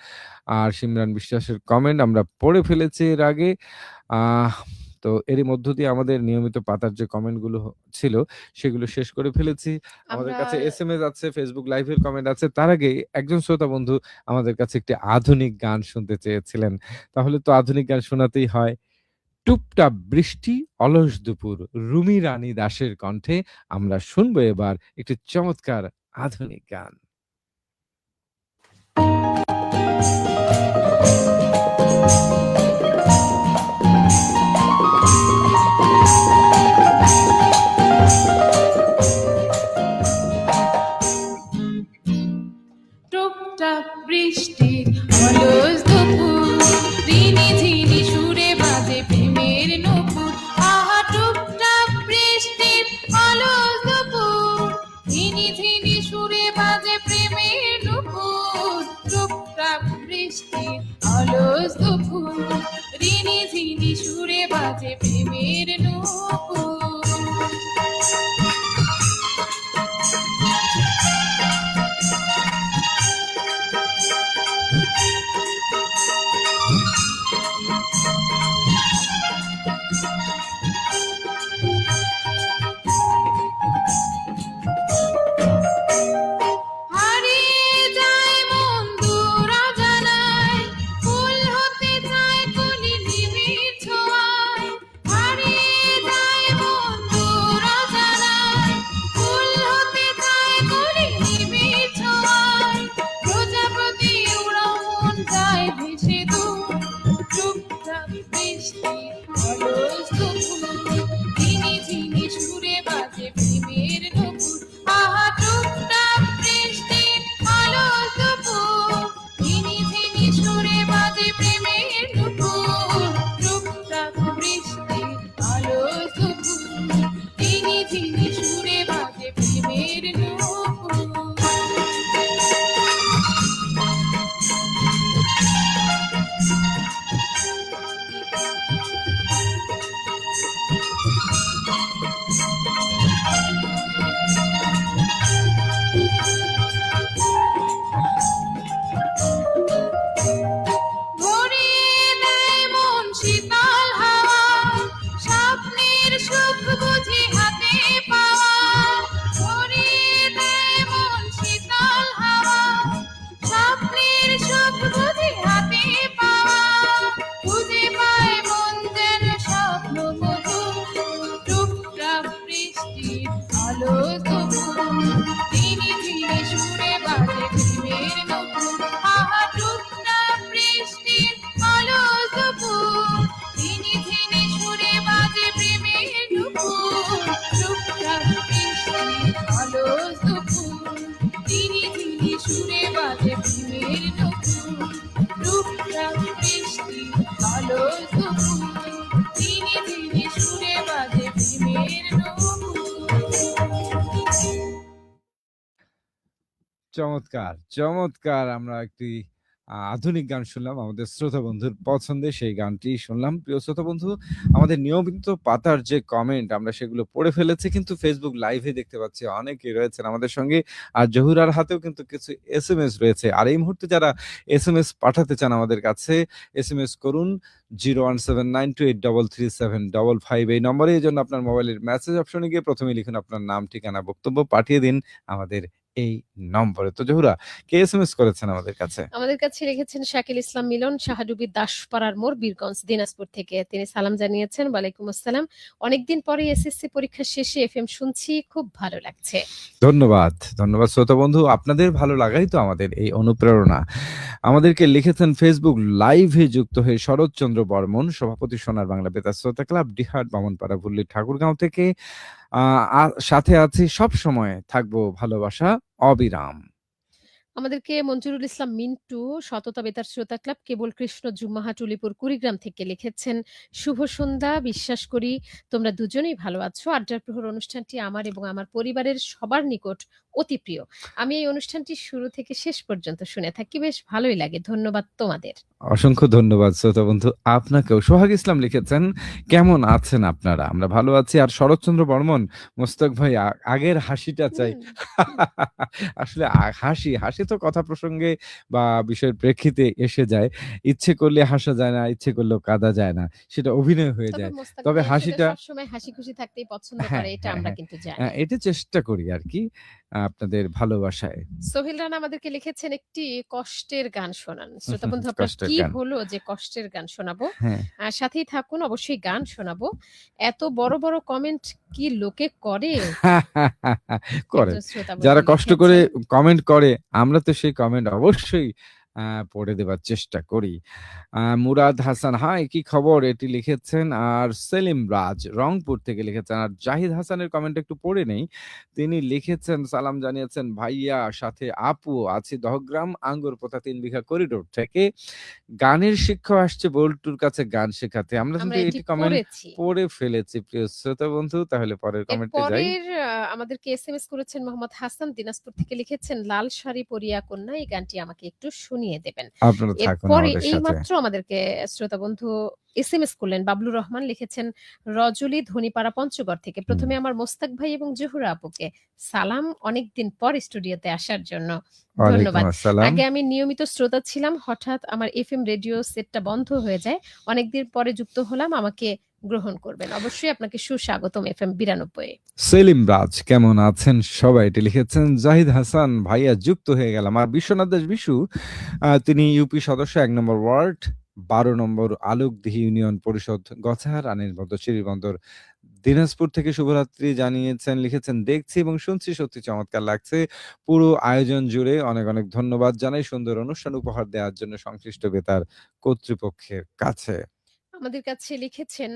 আর শিমরান বিশ্বাসের কমেন্ট আমরা পড়ে ফেলেছি এর আগে। আহ তো এরই মধ্য দিয়ে আমাদের নিয়মিত পাতার যে কমেন্টগুলো ছিল সেগুলো শেষ করে ফেলেছি। আমাদের আমরা কাছে এসএমএস আছে, Facebook লাইভের কমেন্ট আছে। তার আগে একজন শ্রোতা বন্ধু আমাদের কাছে একটি আধুনিক গান শুনতে চেয়েছিলেন। তাহলে তো আধুনিক গান শোনাতেই হয়। টুপটাপ বৃষ্টি, অলস দুপুর, রুমি রানী দাসের কণ্ঠে আমরা শুনবো এবার একটি চমৎকার আধুনিক গান। টুপটাপ বৃষ্টির অলস দুপুর, ঝিনি ঝিনি সুরে বাজে প্রেমের নূপুর। আহা টুপটাপ বৃষ্টির অলস দুপুর, ঝিনি ঝিনি সুরে বাজে প্রেমের নূপুর। টুপটাপ বৃষ্টির অলস দুপুর, ঝিনি ঝিনি সুরে বাজে প্রেমের নূপুর। হারিয়ে যায় মন দূর অজানায়, ফুল হতে চায় কলি নিবিড় ছোঁয়ায়। হারিয়ে যায় চমৎকার, চমৎকার! আমরা একটি আধুনিক গান শুনলাম। আমাদের শ্রোতা বন্ধুর পছন্দের সেই গানটি শুনলাম। প্রিয় শ্রোতা বন্ধু, আমাদের নিয়মিত পাতার যে কমেন্ট আমরা সেগুলো পড়ে ফেলেছি। কিন্তু Facebook লাইভে দেখতে পাচ্ছি অনেকেই রয়েছেন আমাদের সঙ্গে। আর জহুরার হাতেও কিন্তু কিছু এসএমএস রয়েছে। আর এই মুহূর্তে যারা এসএমএস পাঠাতে চান আমাদের কাছে, এসএমএস করুন 01792833755 এই নম্বরে। এজন্য আপনার মোবাইলের মেসেজ অপশনে গিয়ে প্রথমেই লিখুন আপনার নাম, ঠিকানা, বক্তব্য পাঠিয়ে দিন আমাদের এই নম্বরে। তো জহুরা, কে এসএমএস করেছেন আমাদের কাছে? আমাদের কাছে লিখেছেন শাকিল ইসলাম মিলন, শাহাডুবি দাসপাড়ার মোড়, বীরগঞ্জ, দিনাজপুর থেকে। তিনি সালাম জানিয়েছেন। ওয়ালাইকুম আসসালাম। অনেকদিন পরে এসএসসি পরীক্ষা শেষে এফএম শুনছি, খুব ভালো লাগছে। ধন্যবাদ, ধন্যবাদ শ্রোতা বন্ধু। আপনাদের ভালো লাগাই তো আমাদের এই অনুপ্রেরণা। আমাদেরকে লিখেছেন Facebook লাইভে যুক্ত হয়ে শরৎচন্দ্র বর্মন, সভাপতি সোনার বাংলা বেতার শ্রোতা ক্লাব, ডিহাট, বামনপাড়া, ভুল্লি, ঠাকুরগাঁও থেকে। সাথে আছি সবসময়, থাকবো ভালোবাসা অবিরাম। আমাদেরকে মঞ্জুরুল ইসলাম মিন্টু, সততা বেতার শ্রোতা ক্লাব, কেবল কৃষ্ণ, জুম্মাহাট, উলিপুর, কুড়িগ্রাম থেকে লিখেছেন, শুভ সন্ধ্যা। বিশ্বাস করি তোমরা দুজনেই ভালো আছো। আড্ডার প্রহর অনুষ্ঠানটি আমার এবং আমার পরিবারের সবার নিকট অতি প্রিয়। আমি এই অনুষ্ঠানটি শুরু থেকে শেষ পর্যন্ত শুনে থাকি, বেশ ভালোই লাগে। ধন্যবাদ তোমাদের। অসংখ্য ধন্যবাদ শ্রোতা বন্ধু আপনাকেও। সোহাগ ইসলাম লিখেছেন, কেমন আছেন আপনারা? আমরা ভালো আছি। আর শরৎচন্দ্র বর্মন, মোস্তাক ভাই আগের হাসিটা চাই। আসলে হাসি তো কথা প্রসঙ্গে বা বিষয়ের প্রেক্ষিতে এসে যায়। ইচ্ছে করলে হাসা যায় না, ইচ্ছে করলেও কাঁদা যায় না। সেটা অভিনয় হয়ে তবে যায়। মোস্তাক তবে ভাই আসলে হাসিটা সবসময় হাসি খুশি থাকতেই পছন্দ হ্যাঁ, করে, এটা হ্যাঁ, আমরা হ্যাঁ। কিন্তু জানি। এটা চেষ্টা করি আরকি আপনাদের ভালোবাসায়। সোহেল রানা আমাদেরকে লিখেছেন একটি কষ্টের গান শোনান। শ্রোতা বন্ধু, আপনার কষ্টের কি গান। হলো যে কষ্টের গান শোনাবো? হ্যাঁ। সাথেই থাকুন, অবশ্যই গান শোনাবো। এত বড় বড় কমেন্ট কি লোকে করে? করেন। একজন শ্রোতা বন্ধু যারা কষ্ট করে লিখেছেন। কমেন্ট করে আমরা তো সেই কমেন্ট অবশ্যই পড়ে দেবার চেষ্টা করি। মুরাদ হাসান, হাই কি খবর? এটি লিখেছেন। আর সেলিম রাজ রংপুর থেকে লিখেছেন। আর জাহিদ হাসানের কমেন্ট একটু পড়ে নেই। তিনি লিখেছেন, সালাম জানিয়েছেন ভাইয়া, সাথে আপু, আছি দহগ্রাম আঙ্গুরপোতা ৩ বিঘা করিডোর থেকে। গানের শিক্ষক আসছে বল্টুর কাছে গান শেখাতে। আমরা আমরা কিন্তু এটি এটি কমেন্ট পড়েছি। পড়ে ফেলেছি প্রিয় শ্রোতা বন্ধু। তাহলে পরের এর কমেন্টে যাই। পরের আমাদেরকে এসএমএস করেছেন মোহাম্মদ হাসান, দিনাজপুর থেকে লিখেছেন, লাল শাড়ি পরিয়া কন্যা, এই গানটি আমাকে একটু শুনিয়ে দেবেন। আপনারা থাকুন এরপরে আমাদের সাথে। এইমাত্র আমাদেরকে শ্রোতা বন্ধু এসএমএস করলেন বাবলুর রহমান, লিখেছেন রজলি, ধনীপাড়া, পঞ্চগড় থেকে। হুম। প্রথমে আমার মোস্তাক ভাই এবং জহুরা আপুকে সালাম, অনেকদিন পর স্টুডিওতে আসার জন্য ওয়ালাইকুম ধন্যবাদ। আসসালাম। আগে আমি নিয়মিত শ্রোতা ছিলাম, হঠাৎ আমার এফএম রেডিও সেটটা বন্ধ হয়ে যায়। অনেকদিন পরে যুক্ত হলাম, আমাকে গ্রহণ করবেন। অবশ্যই আপনাকে সুস্বাগতম এফএম 92 এ। সেলিম রাজ, কেমন আছেন সবাই? এটি লিখেছেন। জাহিদ হাসান, ভাইয়া যুক্ত হয়ে গেলাম। আর বিশ্বনাথ দাস বিশু, তিনি ইউপি সদস্য, ১ নম্বর ওয়ার্ড, ১২ নম্বর আলোকদিহি ইউনিয়ন পরিষদ, গছার, রানীর বন্দর, শ্রীবন্দর, দিনাজপুর থেকে শুভরাত্রি জানিয়েছেন। লিখেছেন, দেখছি এবং শুনছি, সত্যি চমৎকার লাগছে। পুরো আয়োজন জুড়ে অনেক অনেক ধন্যবাদ জানাই সুন্দর অনুষ্ঠান উপহার দেওয়ার জন্য সংশ্লিষ্ট বেতার কর্তৃপক্ষের কাছে। আমাদের কাছে লিখেছেন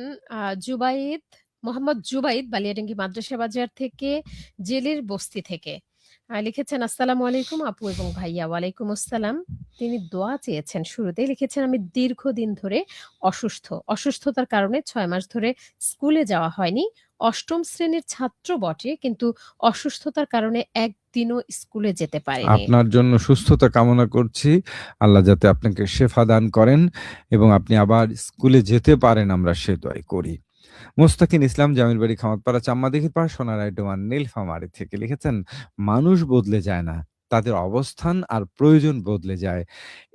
জুবাইদ, মোহাম্মদ জুবাইদ, বালিয়াডাঙ্গি মাদ্রাসা বাজার থেকে, জেলের বস্তি থেকে। লিখেছেন, আসসালামু আলাইকুম আপু এবং ভাইয়া। ওয়ালাইকুম আসসালাম। তিনি দোয়া চেয়েছেন। শুরুতেই লিখেছেন, আমি দীর্ঘদিন ধরে অসুস্থ। অসুস্থতার কারণে ৬ মাস ধরে স্কুলে যাওয়া হয়নি। ৮ম শ্রেণীর ছাত্র বটে, কিন্তু অসুস্থতার কারণে একদিনও স্কুলে যেতে পারিনি। আপনার জন্য সুস্থতা কামনা করছি। আল্লাহ যাতে আপনাকে শেফা দান করেন এবং আপনি আবার স্কুলে যেতে পারেন, আমরা সে দোয়াই করি। মোস্তাকিন ইসলাম, জামিল বাড়ি, খামারপাড়া, চাম্মাদিঘির পাড়, সোনারায় ডোমান, নীলফামারী থেকে লিখেছেন, মানুষ বদলে যায় না, তাদের অবস্থান আর প্রয়োজন বদলে যায়।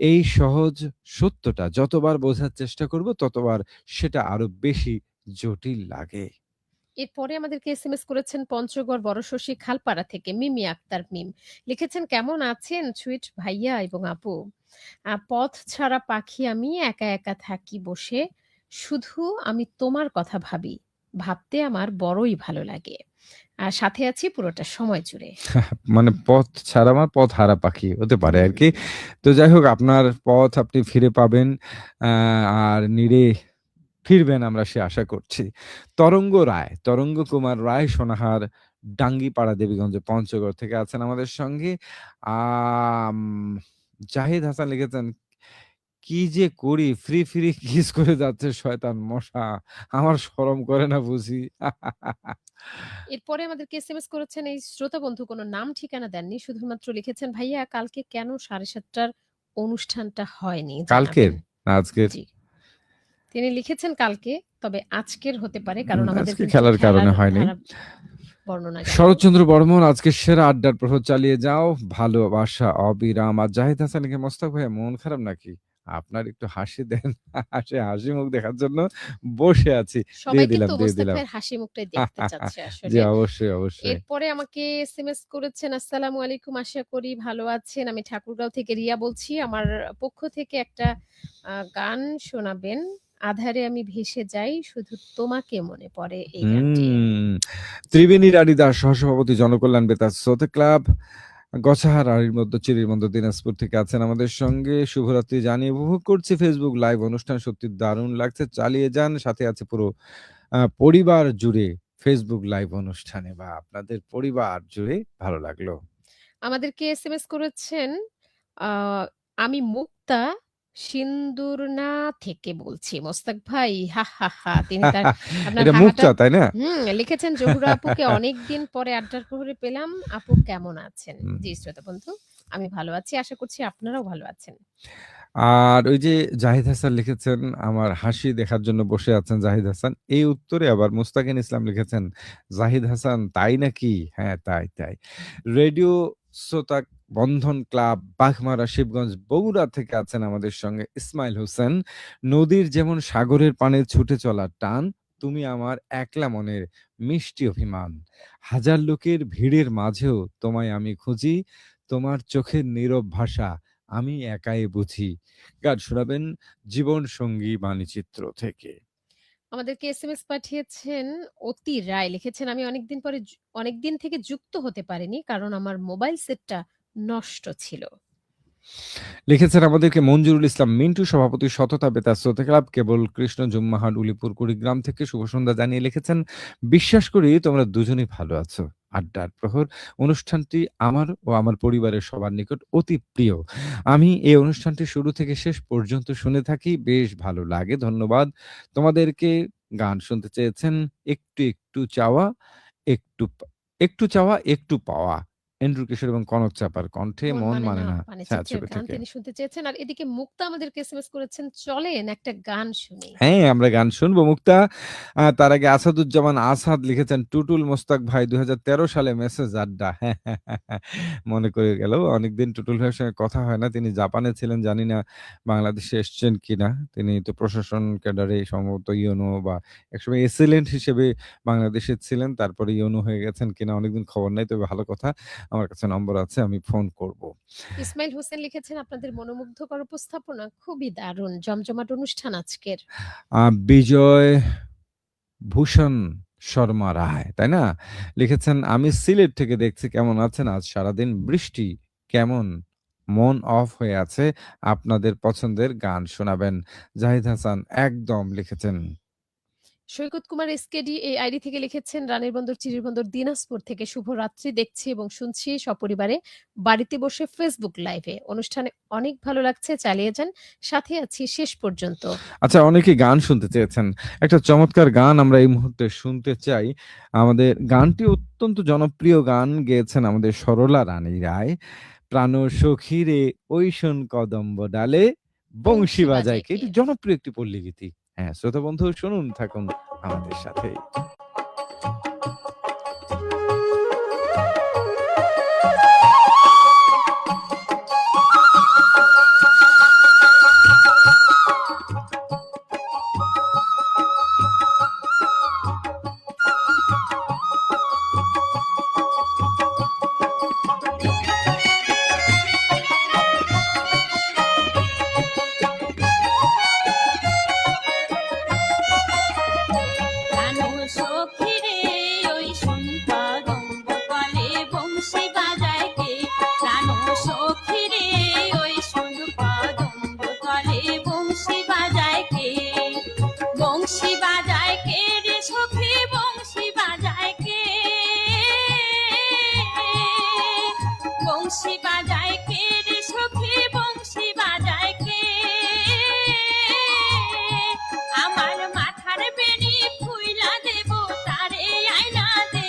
এই সহজ সত্যটা যতবার বোঝার চেষ্টা করব ততবার সেটা আরো বেশি জটিল লাগে। এরপরে আমাদেরকে এসএমএস করেছেন পঞ্চগড় বড়শশী খালপাড়া থেকে মিমি আক্তার মিম। লিখেছেন, কেমন আছেন সুইট ভাইয়া এবং আপু? পথ ছাড়া পাখি আমি, একা একা থাকি বসে, শুধু আমি তোমার কথা ভাবি, ভাবতে আমার বড়ই ভালো লাগে। আর সাথে আছি পুরোটা সময় জুড়ে। মানে পথ ছাড়া আমার পথ হারা পাখি হতে পারে হুম, আরকি। তো যাই হোক, আপনার পথ আপনি ফিরে পাবেন। আর নিরে ফিরবেন আমরা সে আশা করছি। তরঙ্গ রায়, তরঙ্গ কুমার রায়, সোনাহার, ডাঙ্গিপাড়া, দেবীগঞ্জ, পঞ্চগড় থেকে আছেন আমাদের সঙ্গে। আম জাহিদ হাসান লিখেছেন, কি যে করি, ফ্রি কিস করে যাচ্ছে শয়তান মশা। আমার শরম করে না বুঝি? এরপরে আমাদেরকে এসএমএস করেছেন এই শ্রোতা বন্ধু, কোনো নাম ঠিকানা দেননি, শুধুমাত্র লিখেছেন ভাইয়া কালকে কেন 7:30টার অনুষ্ঠানটা হয়নি কালকের জানাবেন। না আজকের? জি, তিনি লিখেছেন কালকে, তবে আজকের হতে পারে, কারণ আমাদের আজকে কিন্তু খেলার কারণে খেলার হয়নি। ধারা বর্ণনা গেল। শরৎচন্দ্র বর্মন, আজকে সেরা আড্ডার প্রহর চালিয়ে যাও, ভালোবাসা অবিরাম। আর জাহিদ হাসান লিখে, মোস্তাক ভাইয়া মন খারাপ নাকি? আপনার একটু হাসি দেন। হাসি মুখ দেখার জন্য বসে আছি। সবাই দিয়ে কিন্তু মোস্তাক দিলাম। ভাইয়ের হাসি মুখটাই দেখতে চাচ্ছে জি, আসলে। অবশ্যই। এরপরে আমাকে এসএমএস করেছেন, আসসালামু আলাইকুম, আশা করি ভালো আছেন। আমি ঠাকুরগাঁও থেকে রিয়া বলছি। আমার পক্ষ থেকে একটা গান শোনাবেন। আধারে আমি ভেসে যাই, শুধু তোমাকে মনে পড়ে, এই গানটি। ত্রিবেণী রানী দাস, সহসভাপতি, জনকল্যাণ বেতার শ্রোতা ক্লাব, গছাহার আড়ির মধ্যে চিরির মধ্যে দিনাজপুর থেকে আছেন আমাদের সঙ্গে। শুভরাত্রি জানিয়ে উপভোগ করছি ফেসবুক লাইভ অনুষ্ঠান, সত্যি দারুণ লাগছে, চালিয়ে যান। সাথে আছে পুরো পরিবার জুড়ে ফেসবুক লাইভ অনুষ্ঠানে, বা আপনাদের পরিবার জুড়ে ভালো লাগলো। আমাদেরকে এসএমএস করেছেন আমি মুক্তা সিন্দুরনা থেকে বলছি মোস্তাক ভাই, হা হা হা। তিনি তার আপনার এটা মুক্তা, তাই না? লিখেছেন জহুরা আপুকে অনেকদিন পরে আড্ডার প্রহরে পেলাম, আপু কেমন আছেন? জি শ্রোতা বন্ধু, আমি ভালো আছি, আশা করছি আপনারাও ভালো আছেন। আর ওই যে জাহিদ হাসান লিখেছেন, আমার হাসি দেখার জন্য বসে আছেন জাহিদ হাসান। এই উত্তরে আবার মুস্তাকিন ইসলাম লিখেছেন, জাহিদ হাসান তাই নাকি? হ্যাঁ, তাই। রেডিও শ্রোতা বন্ধন ক্লাব, বাঘমারা, শিবগঞ্জ, বগুড়া থেকে আছেন আমাদের সঙ্গে ইসমাইল হোসেন। নদীর যেমন সাগরের পানে ছুটে চলার টান, তুমি আমার একলা মনের মিষ্টি অভিমান। হাজার লোকের ভিড়ের মাঝেও তোমায় আমি খুঁজি, তোমার চোখের নীরব ভাষা আমি একাই বুঝি। গান শোনাবেন জীবন সঙ্গী মানিচিত্র থেকে। আমাদেরকে এসএমএস পাঠিয়েছেন অতি রায়, লিখেছেন আমি অনেকদিন থেকে যুক্ত হতে পারিনি, কারণ আমার মোবাইল সেটটা নষ্ট ছিল। লিখেছেন আমাদেরকে মঞ্জুরুল ইসলাম মিন্টু, সভাপতি সততা বেতার শ্রোতা ক্লাব, কেবল কৃষ্ণ জুম্মাহাট, উলিপুর, কুড়িগ্রাম থেকে শুভ সন্ধ্যা জানিয়ে লিখেছেন, বিশ্বাস করি তোমরা দুজনেই ভালো আছো। আড্ডার প্রহর অনুষ্ঠানটি আমার ও আমার পরিবারের সবার নিকট অতি প্রিয়। আমি এই অনুষ্ঠানটি শুরু থেকে শেষ পর্যন্ত শুনে থাকি, বেশ ভালো লাগে। ধন্যবাদ। তোমাদেরকে গান শুনতে চেয়েছেন একটু চাওয়া, একটু চাওয়া একটু পাওয়া, এন্ড্রু কিশোর এবং কনক চাপার কণ্ঠে, মন মানে না মানিচিত্রের ছবি গান থেকে। তিনি শুনতে চেয়েছেন। আর এদিকে মুক্তা আমাদেরকে এসএমএস করেছেন, চলেন একটা গান শুনি। হ্যাঁ, আমরা গান শুনবো মুক্তা। তার আগে আসাদুজ্জামান আসাদ লিখেছেন, টুটুল মোস্তাক ভাই 2013 সালে মেসেজ আড্ডা। মনে করে গেল, অনেকদিন টুটুল ভাইয়ের সঙ্গে কথা হয় না। তিনি জাপানে ছিলেন, জানি না বাংলাদেশে এসছেন কিনা। তিনি তো প্রশাসন ক্যাডারে সম্ভবত ইউনো বা একসময় এসিলেন্ট হিসেবে বাংলাদেশে ছিলেন, তারপরে ইউনো হয়ে গেছেন কিনা অনেকদিন খবর নাই, তবে ভালো কথা। আমার কাছে নম্বর আছে, আমি ফোন করব। ইসমাইল হোসেন লিখেছেন, আপনাদের মনোমুগ্ধকর উপস্থাপনা খুবই দারুণ, জমজমাট অনুষ্ঠান আজকের। বিজয় ভূষণ শর্মা রায়, তাই না? লিখেছেন, আমি সিলেট থেকে দেখছি, কেমন আছেন? আজ সারাদিন বৃষ্টি, কেমন মন অফ হয়ে আছে, আপনাদের পছন্দের গান শোনাবেন। জাহিদ হাসান একদম লিখেছেন। সৈকত কুমার এসকেডি এই আইডি থেকে লিখেছেন, রানীর বন্দর, চিরির বন্দর, দিনাজপুর থেকে শুভরাত্রি, দেখছি এবং শুনছি সপরিবারে বাড়িতে বসে ফেসবুক লাইভে। অনুষ্ঠানে অনেক ভালো লাগছে, চালিয়ে যান, সাথে আছি শেষ পর্যন্ত। আচ্ছা, অনেকে গান শুনতে চেয়েছেন, একটা চমৎকার গান আমরা এই মুহূর্তে শুনতে চাই। আমাদের গানটি অত্যন্ত জনপ্রিয় গান, গেয়েছেন আমাদের সরলা রানী রায়। প্রাণ সখী রে ওই শোন কদম্ব ডালে, বংশী বাজায় কে। এটি জনপ্রিয় একটি পল্লী গীতি। হ্যাঁ শ্রোতা বন্ধু, শুনুন, থাকুন আমাদের সাথে। আমার মাথার বেনি ফুইলা দেব তারে আয়না দে।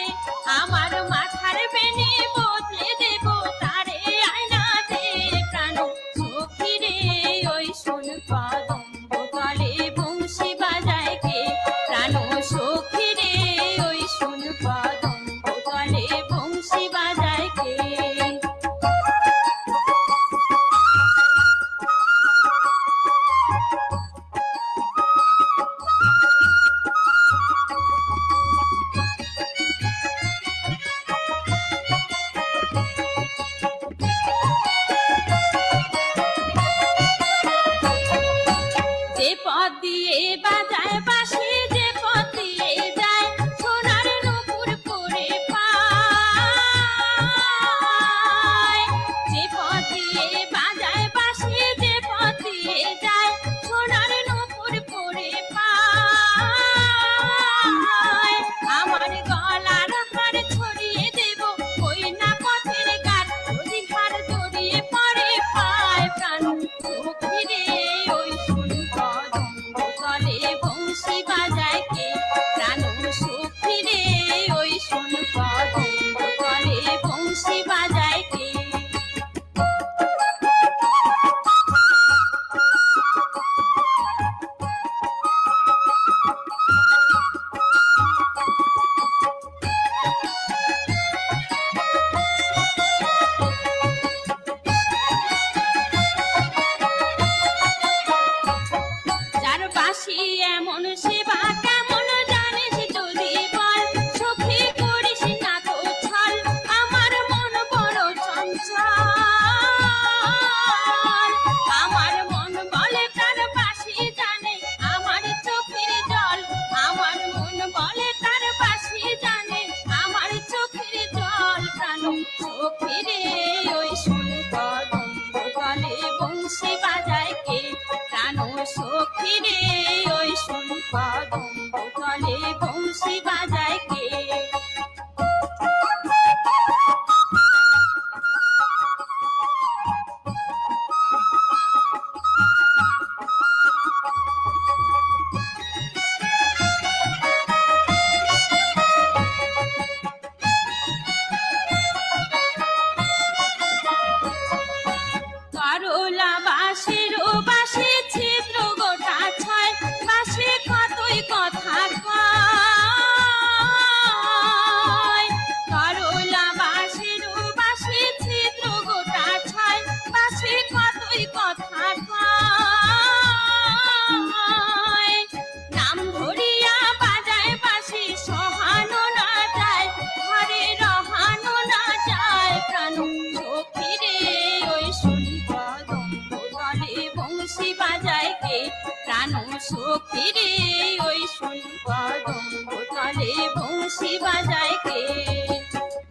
সখী রে ওই শোন কদম্ব তলে বংশী বাজায় কে প্রাণ সখী রে ওই শোন কদম্ব তলে বংশী বাজায় কে করলা বাঁশের বাঁশে ছিদ্র গোটা ছয় বাঁশে কতই কথা কয় করলা বাঁশের বাঁশে ছিদ্র গোটা ছয় বাঁশে কতই কথা কয় নাম ধরিয়া বাজায় বাঁশি সহানো না যায় ঘরে রহানো না যায় প্রাণ সখী রে ওই শুনি কদম্ব তলে বংশী বাজায় কে প্রাণ সখী রে ওই শুনি কদম্ব তলে বংশী বাজায় কে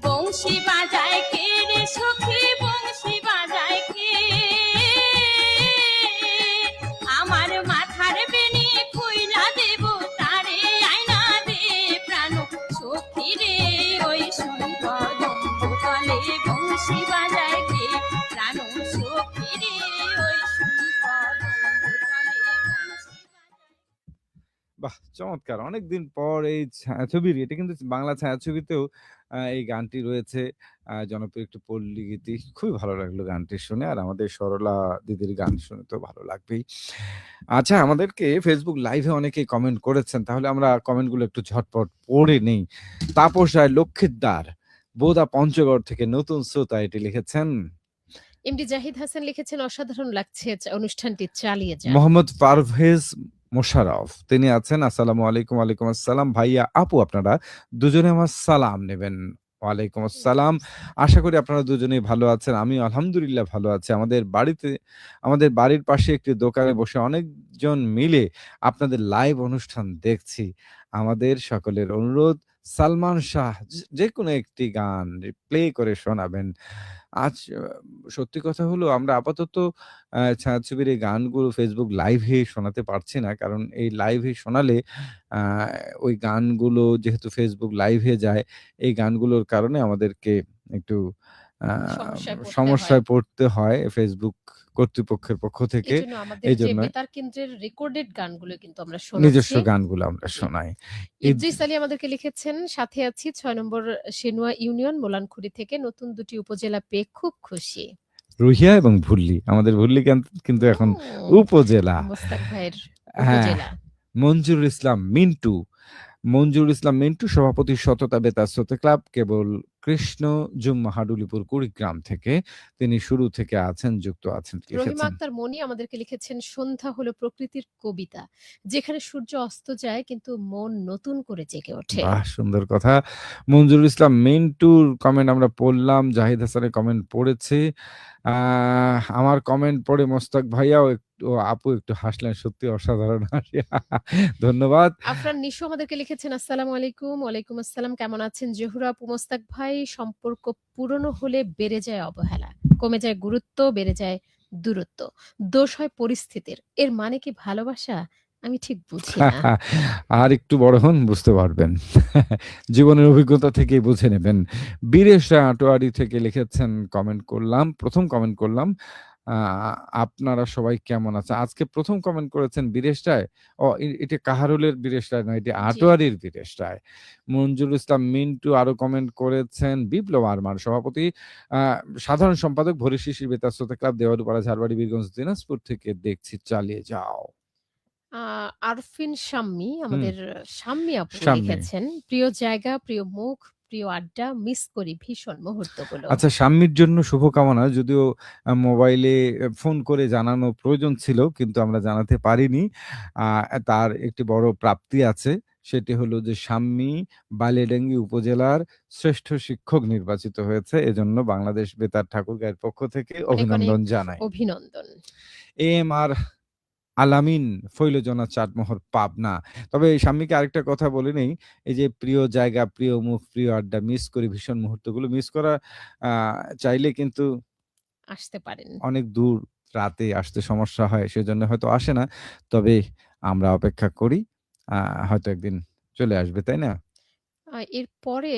বংশী বাজায় কে রে সখী বংশী বাজায় কে আমার মাথার বেনি খুইলা দেব তারে আয়না দে প্রাণ সখী রে ওই শুনি কদম্ব তলে বংশী বাজায় কে প্রাণ সখী রে ওই শুনি কদম্ব তলে বংশী বাহ! চমৎকার। অনেকদিন পর এই ছায়াছবির এটা কিন্তু বাংলা ছায়াছবিতেও এই গানটি রয়েছে। জনপ্রিয় একটি পল্লী গীতি। খুবই ভালো লাগলো গানটি শুনে। আর আমাদের সরলা দিদির গান শুনে তো ভালো লাগবেই। আচ্ছা, আমাদেরকে Facebook লাইভে অনেকেই কমেন্ট করেছেন। তাহলে আমরা কমেন্টগুলো একটু ঝটপট পড়ে নেই। তাপস রায় লক্ষ্মীদ্বার, বোদা পঞ্চগড় থেকে নতুন শ্রোতা এটি লিখেছেন। এমডি জাহিদ হাসান লিখেছেন অসাধারণ লাগছে অনুষ্ঠানটি চালিয়ে যান। মোহাম্মদ পারভেজ মোশাররফ তিনি আছেন। আসসালামু আলাইকুম। ওয়ালাইকুম আসসালাম। ভাইয়া আপু আপনারা দুজনে আমার সালাম নেবেন। ওয়ালাইকুম আসসালাম। আশা করি আপনারা দুজনেই ভালো আছেন। আমিও আলহামদুলিল্লাহ ভালো আছি। আমাদের বাড়ির পাশে একটি দোকানে বসে অনেকজন মিলে আপনাদের লাইভ অনুষ্ঠান দেখছি। আমাদের সকলের অনুরোধ সালমান শাহ যেকোনো একটি গান প্লে করে শোনাবেন। আজ সত্যি কথা হলো আমরা আপাতত ছায়াছবির এই গানগুলো Facebook লাইভে শোনাতে পারছি না। কারণ এই লাইভে শোনালে আ ওই গানগুলো যেহেতু Facebook লাইভে যায়, এই গানগুলোর কারণে আমাদেরকে একটু আ সমস্যায় পড়তে হয়। সমস্যায় পড়তে হয় Facebook কর্তৃপক্ষের পক্ষ থেকে। এজন্য আমাদের যে এইজন্য বেতার কেন্দ্রের রেকর্ডেড গানগুলো কিন্তু আমরা নিজস্ব শোনাচ্ছি। গানগুলো আমরা জি। শোনাই। ইদ্রিস আলী আমাদেরকে লিখেছেন, সাথে আছি ৬ নম্বর সেনুয়া ইউনিয়ন মোলানখুরি থেকে নতুন ২ টি উপজেলা পেয়ে খুব খুশি। রুহিয়া এবং ভুল্লি। আমাদের ভুল্লি কিন্তু এখন হুম, উপজেলা। মোস্তাক ভাইয়ের হ্যাঁ, উপজেলা। মঞ্জুরুল ইসলাম মিন্টু সভাপতি সততা বেতার শ্রোতা ক্লাব কেবল কৃষ্ণ জুম্মা হাডুলিপুর কুড়িগ্রাম থেকে তিনি শুরু থেকে আছেন, যুক্ত আছেন রহিমা লিখেছেন। আক্তার মনি আমাদেরকে লিখেছেন, সন্ধ্যা হলো প্রকৃতির কবিতা, যেখানে সূর্য অস্ত যায় কিন্তু মন নতুন করে জেগে ওঠে। বাহ! সুন্দর কথা। মঞ্জুরুল ইসলাম মিন্টুর কমেন্ট আমরা পড়লাম। জাহিদ হাসানের কমেন্ট পড়েছি। আমার কমেন্ট পড়ে মোস্তাক ভাইয়াও আপু একটু হাসলেন। সত্যি অসাধারণ হাসি। ধন্যবাদ। আফরান নিশো আমাদেরকে লিখেছেন, আসসালামু আলাইকুম। ওয়ালাইকুম আসসালাম। কেমন আছেন জহুরা আপু, মোস্তাক ভাই? সম্পর্ক পুরনো হলে বেড়ে যায় অবহেলা, কমে যায় গুরুত্ব, বেড়ে যায় দূরত্ব, দোষ হয় পরিস্থিতির। এর মানে কি ভালোবাসা? আমি ঠিক বুঝি না। আর একটু বড় হন বুঝতে পারবেন। জীবনের অভিজ্ঞতা থেকেই বুঝে নেবেন। বীরেশ রায় আটোয়ারি থেকে লিখেছেন, প্রথম কমেন্ট করলাম। আ আপনারা সবাই কেমন আছেন? আজকে প্রথম কমেন্ট করেছেন বীরেশ রায়। এটা কাহারুলের বীরেশ রায় নয়, এটি জি। আটোয়ারির বীরেশ রায়। মঞ্জুরুল ইসলাম মিন্টু আরো কমেন্ট করেছেন বিপ্লব আরমান সভাপতি, আ সাধারণ সম্পাদক ভোরের শিশির বেতার শ্রোতা ক্লাব দেওয়ারুপাড়া ঝাড়বাড়ি বীরগঞ্জ দিনাজপুর থেকে দেখছি, চালিয়ে যাও। আরফিন শাম্মী হুম, আমাদের শাম্মী আপু সামনে। লিখেছেন, প্রিয় জায়গা, প্রিয় মুখ, প্রিয় আড্ডা, মিস করি ভীষণ মুহূর্তগুলো। আচ্ছা, সাম্মির জন্য শুভকামনা। যদিও মোবাইলে ফোন করে জানানো প্রয়োজন ছিল কিন্তু আমরা জানাতে পারিনি। আ তার একটি বড় প্রাপ্তি আছে। সেটি হলো যে সাম্মী বালিয়াডাঙ্গি উপজেলার শ্রেষ্ঠ শিক্ষক নির্বাচিত হয়েছে। এজন্য বাংলাদেশ বেতার ঠাকুরগাঁওয়ের পক্ষ থেকে অনেক অনেক অভিনন্দন জানাই। অভিনন্দন। এএমআর আলামিন ফৈলজনা চাটমোহর পাবনা। তবে শাম্মীকে আরেকটা কথা বলে নেই, এই যে প্রিয় জায়গা, প্রিয় মুখ, প্রিয় আড্ডা মিস করি ভীষণ মুহূর্তগুলো মিস করা আ চাইলে কিন্তু আসতে পারেন। অনেক দূর রাতে আসতে সমস্যা হয়। সেজন্য হয়তো আসে না। তবে আমরা অপেক্ষা করি। আ হয়তো একদিন চলে আসবে, তাই না? এরপরে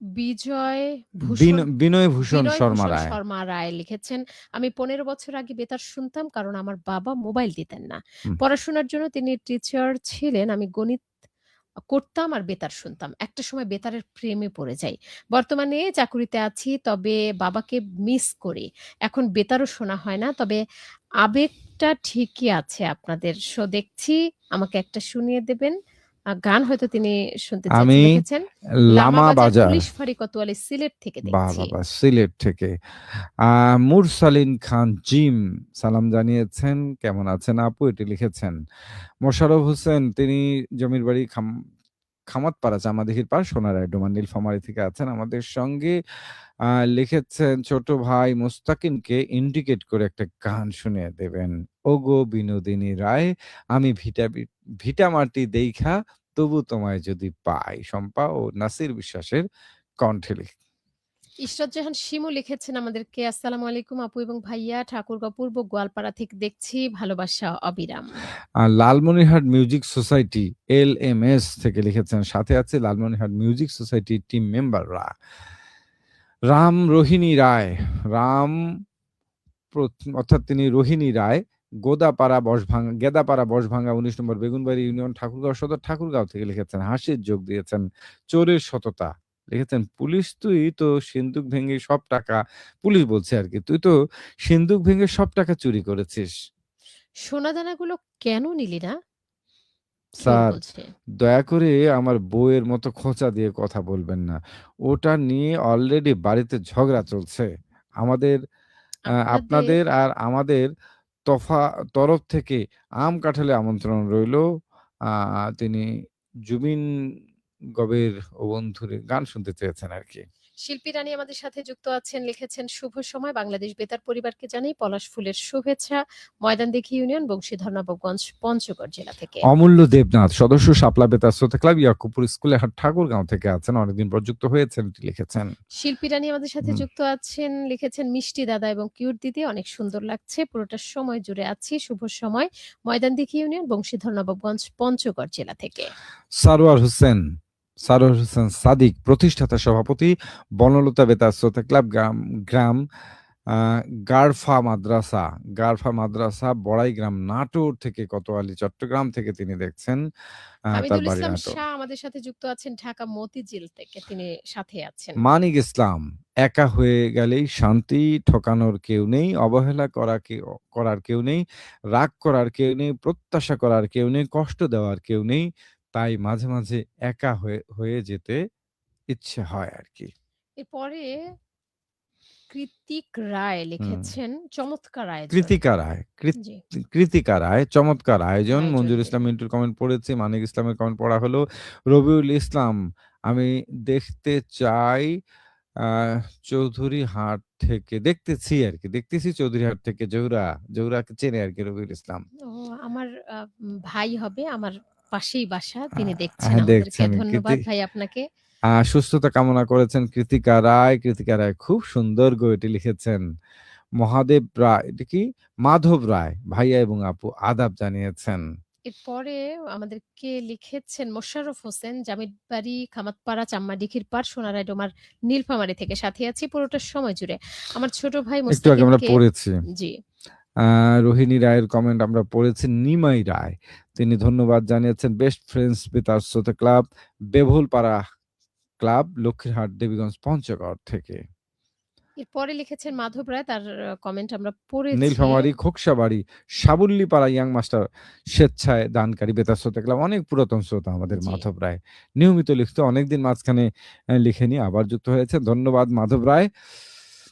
বিজয় ভূষণ বিনয়ভূষণ বিনয় শর্মা ভূষণ রায়। শর্মা রায় লিখেছেন, আমি ১৫ বছর আগে বেতার শুনতাম কারণ আমার বাবা মোবাইল দিতেন না। হুম। পড়াশোনার জন্য তিনি টিচার ছিলেন। আমি গণিত করতাম আর বেতার শুনতাম। একটা সময় বেতারের প্রেমে পড়ে যাই। বর্তমানে চাকুরিতে আছি, তবে বাবাকে মিস করি। এখন বেতারও শোনা হয় না। তবে আবেগটা ঠিকই আছে আপনাদের। দেখছি আমাকে একটা শুনিয়ে দেবেন। গান হয়তো তিনি শুনতে আমি চাইছেন। লিখেছেন লামা লামাবাজার বাজার। পুলিশ ফাঁড়ি কোতোয়ালি সিলেট থেকে বাহ! দেখছি। বাহ! বাহ! সিলেট থেকে। আ মুরসালিন খান জিম সালাম জানিয়েছেন। কেমন আছেন আপু? এটি লিখেছেন। মোশাররফ হোসেন তিনি জমির বাড়ি খামাতপাড়া চামাদিঘির পাড় সোনারায় ডোমা নীলফামারী থেকে আছেন আমাদের সঙ্গে। আ লিখেছেন ছোট ভাই মুস্তাকিমকে ইন্ডিকেট করে একটা গান শুনিয়ে দেবেন। ওগো বিনোদিনী রায় আমি ভিটামাটি দেইখা তবু তোমায় যদি পাই। শম্পা ও নাসির বিশ্বাসের কণ্ঠে ইশরাত জাহান শিমু লিখেছেন আমাদেরকে, আসসালামু আলাইকুম আপু এবং ভাইয়া, ঠাকুরগাঁও পূর্ব গোয়ালপাড়া থেকে দেখছি, ভালোবাসা অবিরাম। লালমনিরহাট মিউজিক সোসাইটি এলএমএস থেকে লিখেছেন। সাথে আছে লালমনিরহাট মিউজিক সোসাইটির টিম মেম্বাররা। রাম রোহিণী রায়, রাম অর্থাৎ তিনি রোহিণী রায় গেদাপাড়া বসভাঙ্গা ১৯ নম্বর বেগুনবাড়ি ইউনিয়ন ঠাকুরগাঁও সদর ঠাকুরগাঁও থেকে লিখেছেন। হাসির যোগ দিয়েছেন। চোরের সততা লিখেছেন, পুলিশ তুই তো সিন্দুক ভেঙে সব টাকা পুলিশ বলছে আরকি। তুই তো সিন্দুক ভেঙে সব টাকা চুরি করেছিস। সোনাদানাগুলো কেন নিলি না? চোর স্যার বলছে। দয়া করে আমার বউয়ের মতো খোঁচা দিয়ে কথা বলবেন না। ওটা নিয়ে অলরেডি বাড়িতে ঝগড়া চলছে। আমাদের আপনাদের আপনাদের আর আমাদের তফা তরফ থেকে আম কাঁঠালে আমন্ত্রণ রইলো। আ তিনি জুবিন গবের ও বন্ধুর গান শুনতে চেয়েছেন আরকি। শিল্পী রানী আমাদের সাথে যুক্ত আছেন, লিখেছেন শুভ সময় বাংলাদেশ বেতার পরিবারকে জানাই পলাশ ফুলের শুভেচ্ছা, ময়দানদিঘি ইউনিয়ন বংশীধর নবাবগঞ্জ পঞ্চগড় জেলা থেকে। অমূল্য দেবনাথ সদস্য শাপলা বেতার শ্রোতা ক্লাব ইয়াকুবপুর স্কুলে হাট ঠাকুরগাঁও থেকে আছেন। অনেকদিন পর যুক্ত হয়েছেন এটি লিখেছেন। শিল্পী রানী আমাদের সাথে হুম। যুক্ত আছেন, লিখেছেন মিষ্টি দাদা এবং কিউট দিদি অনেক সুন্দর লাগছে, পুরোটা সময় জুড়ে আছি, শুভ সময়, ময়দানদিঘি ইউনিয়ন বংশীধর নবাবগঞ্জ পঞ্চগড় জেলা থেকে। সারোয়ার হোসেন সাদিক প্রতিষ্ঠাতা সভাপতি বনলতা বেতার শ্রোতা ক্লাব গ্রাম আ গারফা মাদ্রাসা বড়াইগ্রাম নাটোর থেকে কোতোয়ালি চট্টগ্রাম থেকে তিনি দেখছেন। তার হামিদুল বাড়ি ইসলাম নাটোর। শাহ আমাদের সাথে যুক্ত আছেন ঢাকা মতিঝিল থেকে, তিনি সাথে আছেন। মানিক ইসলাম একা হয়ে গেলেই শান্তি, ঠকানোর কেউ নেই, অবহেলা করার কেউ নেই, রাগ করার কেউ নেই, প্রত্যাশা করার কেউ নেই, কষ্ট দেওয়ার কেউ নেই। তাই মাঝে, মাঝে একা হয়ে যেতে ইচ্ছে হয় আরকি। এরপরে কৃতিক রায় হুম। লিখেছেন চমৎকার আয়োজন। জি, কৃতিকা রায় চমৎকার আয়োজন। মঞ্জুর আয়োজনটি। ইসলাম মিন্টুর কমেন্ট পড়েছি। মানিক ইসলামের কমেন্ট পড়া হলো। রবিউল ইসলাম আমি দেখতে চাই আ চৌধুরীহাট থেকে দেখতেছি আরকি। দেখতেছি চৌধুরীহাট থেকে জহুরাকে চেনে আরকি রবিউল ইসলাম। ও আমার ভাই হবে, আমার পাশেই বাসা। তিনি দেখছেন হ্যাঁ, আমাদেরকে। দেখছেন ধন্যবাদ ভাই আপনাকে। সুস্থতা কামনা করেছেন কৃতিকা রায় খুব সুন্দর গো এটি লিখেছেন। মহাদেব রায় এটা কি? মাধব রায় ভাইয়া এবং আপু আদাব জানিয়েছেন। এরপরে আমাদেরকে লিখেছেন মোশাররফ হোসেন, জামিরবাড়ি, খামাতপাড়া, চাম্মাডিঘির পাড়, সোনারায় ডোমার নীলফামারী থেকে সাথে আছি পুরোটা সময় জুড়ে। আমার ছোট ভাই একটু আগে আমরা মুস্তাকিমকে। পড়েছি। জি, আ রোহিণী রায়ের কমেন্ট আমরা পড়েছি। নিমাই রায় তিনি ধন্যবাদ জানিয়েছেন বেস্ট ফ্রেন্ডস বেতার শ্রোতা ক্লাব, বেভুলপাড়া ক্লাব, লক্ষ্মীরহাট, দেবীগঞ্জ, পঞ্চগড় থেকে। এরপরে লিখেছেন মাধব রায়, তার কমেন্ট আমরা পড়েছি। নীলফামারী, খোকসাবাড়ি, সাবুল্লিপাড়া ইয়াং মাস্টার স্বেচ্ছায় দানকারী বেতার শ্রোতা ক্লাব। অনেক পুরাতন শ্রোতা আমাদের জি। মাধব রায়। নিয়মিত লিখতো অনেকদিন মাঝখানে লিখেনি আবার যুক্ত হয়েছে। ধন্যবাদ মাধব রায়।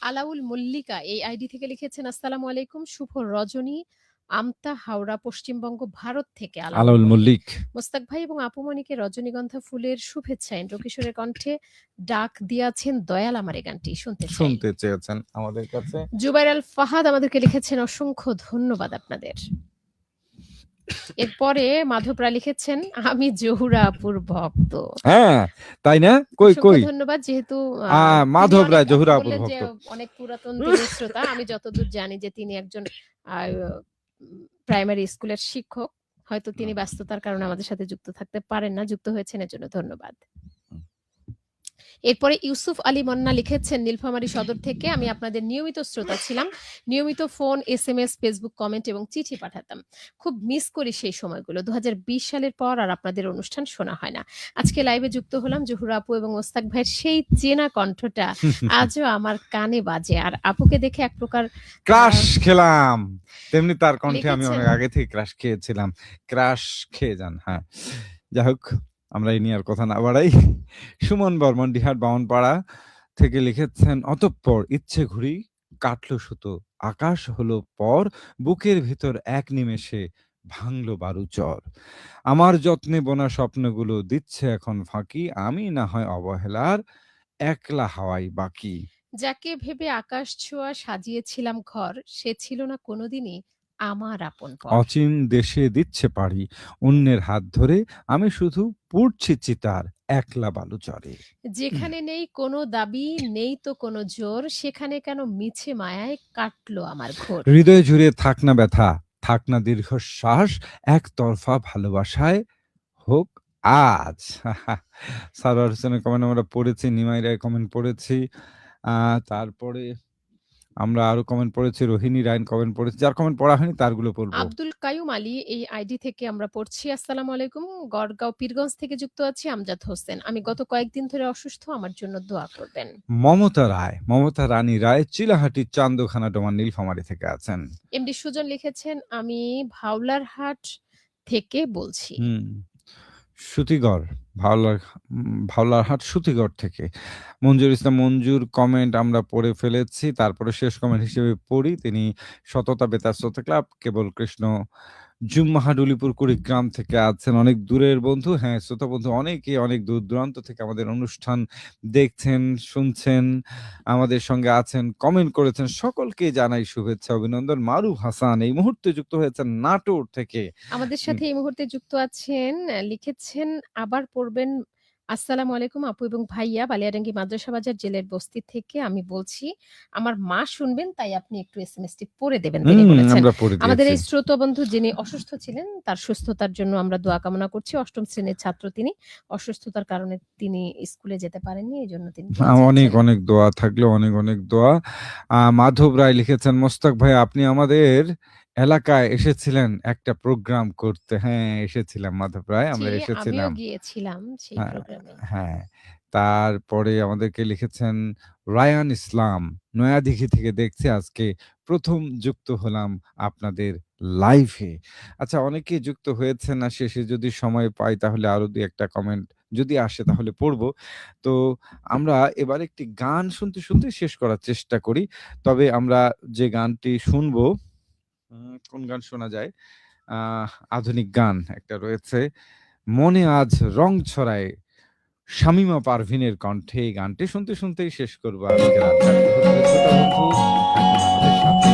আলাউল মল্লিকা এই আইডি থেকে লিখেছেন, আসসালামু আলাইকুম, শুভ রজনী, আমতা, হাওড়া, পশ্চিমবঙ্গ, ভারত থেকে আলাউল আলাউল মল্লিক। মল্লিক। মোস্তাক ভাই এবং আপুমনিকে রজনীগন্ধা ফুলের শুভেচ্ছা, ইন্দ্রকিশোরের কণ্ঠে ডাক দিয়াছেন দয়াল আমার এই গানটি শুনতে চাই। শুনতে চেয়েছেন আমাদের কাছে। জুবাইর আল ফাহাদ আমাদেরকে লিখেছেন, অসংখ্য ধন্যবাদ আপনাদের। এরপরে মাধবরা লিখেছেন, আমি জহুরা আপুর ভক্ত। হ্যাঁ, তাই না? কই, অসংখ্য কই? ধন্যবাদ। যেহেতু মাধব তিনি রায় আপনি জহুরা আপুর বললেন যে ভক্ত। অনেক পুরাতন দিনের শ্রোতা। আমি যতদূর জানি যে তিনি একজন আ প্রাইমারি স্কুলের শিক্ষক। হয়তো তিনি ব্যস্ততার কারণে আমাদের সাথে যুক্ত থাকতে পারেন না। যুক্ত হয়েছেন এজন্য ধন্যবাদ। এরপরে ইউসুফ আলী মন্না লিখেছেন, নীলফামারী সদর থেকে আমি আপনাদের নিয়মিত শ্রোতা ছিলাম। নিয়মিত ফোন, এসএমএস, ফেসবুক কমেন্ট এবং চিঠি পাঠাতাম। খুব মিস করি সেই সময়গুলো। 2020 সালের পর আর আপনাদের অনুষ্ঠান শোনা হয় না। আজকে লাইভে যুক্ত হলাম। জহুরা আপু এবং মোস্তাক ভাইয়ের সেই চেনা কণ্ঠটা আজও আমার কানে বাজে। আর আপুকে দেখে এক প্রকার ক্রাশ খেলাম। তেমনি তার কণ্ঠে আমি লিখেছেন অনেক আগে থেকে ক্রাশ খেয়েছিলাম। ক্রাশ খেয়ে যান। হ্যাঁ। যাই হোক, আমরা এই নিয়ে আর কথা না বাড়াই। সুমন বর্মন ডিহাট বামনপাড়া থেকে লিখেছেন, অতঃপর ইচ্ছে ঘুড়ি কাটলো সুতো, আকাশ হলো পর, বুকের ভিতর এক নিমেষে ভাঙলো বারুচর। আমার যত্নে বোনা স্বপ্নগুলো দিচ্ছে এখন ফাঁকি, আমি না হয় অবহেলার একলা হাওয়াই বাকি। যাকে ভেবে আকাশ ছোঁয়া সাজিয়েছিলাম ঘর, সে ছিল না কোনোদিনই আমার আপনপর। অচিন দেশে দিচ্ছে পাড়ি অন্যের হাত ধরে, আমি শুধু পুড়ছি চিতার একলা বালুচরে। যেখানে নেই কোনো দাবি, নেই তো কোনো জোর, সেখানে কেন মিছে মায়ায় কাটলো আমার ঘোর। হৃদয় জুড়ে থাক না ব্যথা, থাক না দীর্ঘশ্বাস, একতরফা ভালোবাসায় হোক আজ। সারোয়ার হোসেনের কমেন্ট আমরা পড়েছি, নিমাই রায় কমেন্ট পড়েছি, তারপরে আমরা আরো কমেন্ট পড়েছি, রোহিণী রায়ন কমেন্ট পড়েছি। যার কমেন্ট পড়া হয়নি তারগুলো পড়বো। আব্দুল কাইয়ুম আলী এই আইডি থেকে আমরা পড়ছি, আসসালামু আলাইকুম। গড়গাঁও পীরগঞ্জ থেকে যুক্ত আছি আমজাদ হোসেন। আমি গত কয়েকদিন ধরে অসুস্থ, আমার জন্য দোয়া করবেন। মমতা রায়, মমতা রানী রায় চিলাহাটির চান্দখানা ডোমান নীলফামারী থেকে আছেন। এমডি সুজন লিখেছেন, আমি ভাওলারহাট থেকে বলছি। সুতিগড়, ভাওলারহাট সুতিগড় থেকে মঞ্জুর ইসলাম মঞ্জুর কমেন্ট আমরা পড়ে ফেলেছি। তারপরে শেষ কমেন্ট হিসেবে পড়ি, তিনি সততা বেতার শ্রোতা ক্লাব কেবল কৃষ্ণ জুম্মাহাট উলিপুর কুড়িগ্রাম থেকে আছেন। অনেক দূরের বন্ধু, হ্যাঁ শ্রোতা বন্ধু অনেকে অনেক দূর দূরান্ত থেকে আমাদের অনুষ্ঠান দেখছেন, শুনছেন, আমাদের সঙ্গে আছেন, কমেন্ট করেছেন। সকলকে জানাই শুভেচ্ছা, অভিনন্দন। মারুফ হাসান এই মুহূর্তে যুক্ত হয়েছেন নাটোর থেকে। আমাদের সাথে এই মুহূর্তে যুক্ত আছেন, লিখেছেন, আবার পড়বেন। আসসালামু আলাইকুম আপু এবং ভাইয়া, বালিয়াডাঙ্গি মাদ্রাসা বাজার জেলের বস্তি থেকে আমি বলছি। আমার মা শুনবেন, তাই আপনি একটু এসএমএসটি পড়ে দেবেন, তিনি বলেছেন। আমরা পড়ে আমাদের এই দিয়েছি। শ্রোতা বন্ধু যিনি অসুস্থ ছিলেন, তার সুস্থতার জন্য আমরা দোয়া কামনা করছি। 8ম শ্রেণীর ছাত্র তিনি। অসুস্থতার কারণে তিনি স্কুলে যেতে পারেননি, এজন্য তিনি দোয়া অনেক চাচ্ছেন। অনেক দোয়া থাকলো, অনেক অনেক দোয়া। মাধব রায় লিখেছেন, মোস্তাক ভাই আপনি আমাদের এলাকায় এসেছিলেন একটা প্রোগ্রাম করতে। হ্যাঁ, এসেছিলাম মাধব রায়, জি, আমরা আমিও এসেছিলাম। গিয়েছিলাম সেই হ্যাঁ, প্রোগ্রামে। হ্যাঁ। তারপরে আমাদেরকে লিখেছেন রায়ান ইসলাম, নয়াদিঘি থেকে দেখছি, আজকে ১ম যুক্ত হলাম আপনাদের লাইভে। আচ্ছা, অনেকেই যুক্ত হয়েছেন না, শেষে যদি সময় পাই তাহলে আরো ২-১টা কমেন্ট যদি আসে তাহলে পড়বো। তো আমরা এবার একটি গান শুনতে, শুনতে শেষ করার চেষ্টা করি। তবে আমরা যে গানটি শুনবো, কোন গান শোনা যায়? আধুনিক গান একটা রয়েছে, মনে আজ রং ছড়ায়, শামীমা পারভীনের কণ্ঠে। এই গানটি শুনতে শুনতেই শেষ করবো আজকের আড্ডা। তো হচ্ছে ছোট বন্ধু, থাকুন আমাদের সাথে।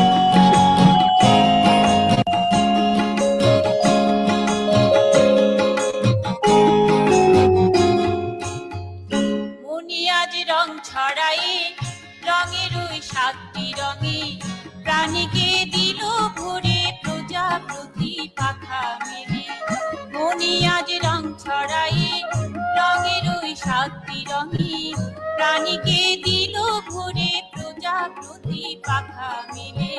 মনি আজ রং ছড়াই, রঙের ওই 7টি রঙে প্রাণীকে দিল ভরে, প্রজাপতি পাখা মেলে। মনি আজ রং ছড়াই, রঙের ওই 7টি রঙে প্রাণীকে দিল ভরে, প্রজাপতি পাখা মেলে।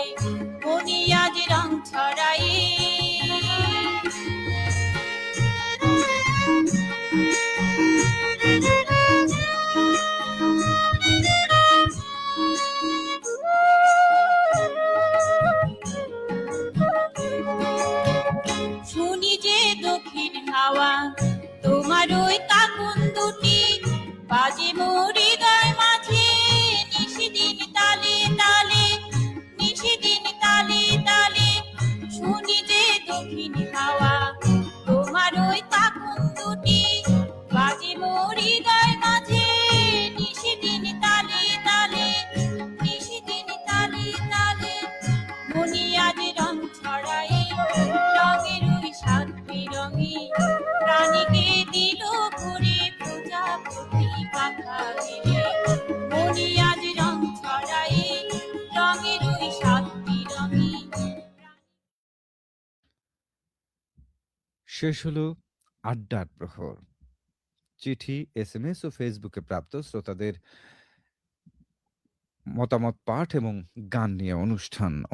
মনি আজ রং ছড়াই। শুনি যে দক্ষিণ হাওয়া তোমার ওই কাকুন দুটি বাজে মোর হৃদয় মাঝে, নিশিদিন তালে তালে, নিশিদিন তালে তালে। শুনি যে দক্ষিণ হাওয়া তোমার ওই কাকুন দুটি বাজে মোর হৃদয় মাঝে, নিশিদিন তালে তালে, নিশিদিন তালে তালে। মনি আজ রং ছড়াই, রঙের ওই শেষ হলো আড্ডার প্রহর। চিঠি, এসএমএস ও ফেসবুকে প্রাপ্ত শ্রোতাদের মতামত পাঠ এবং গান নিয়ে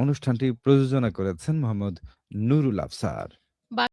অনুষ্ঠানটি প্রযোজনা করেছেন মোহাম্মদ নুরুল আফসার।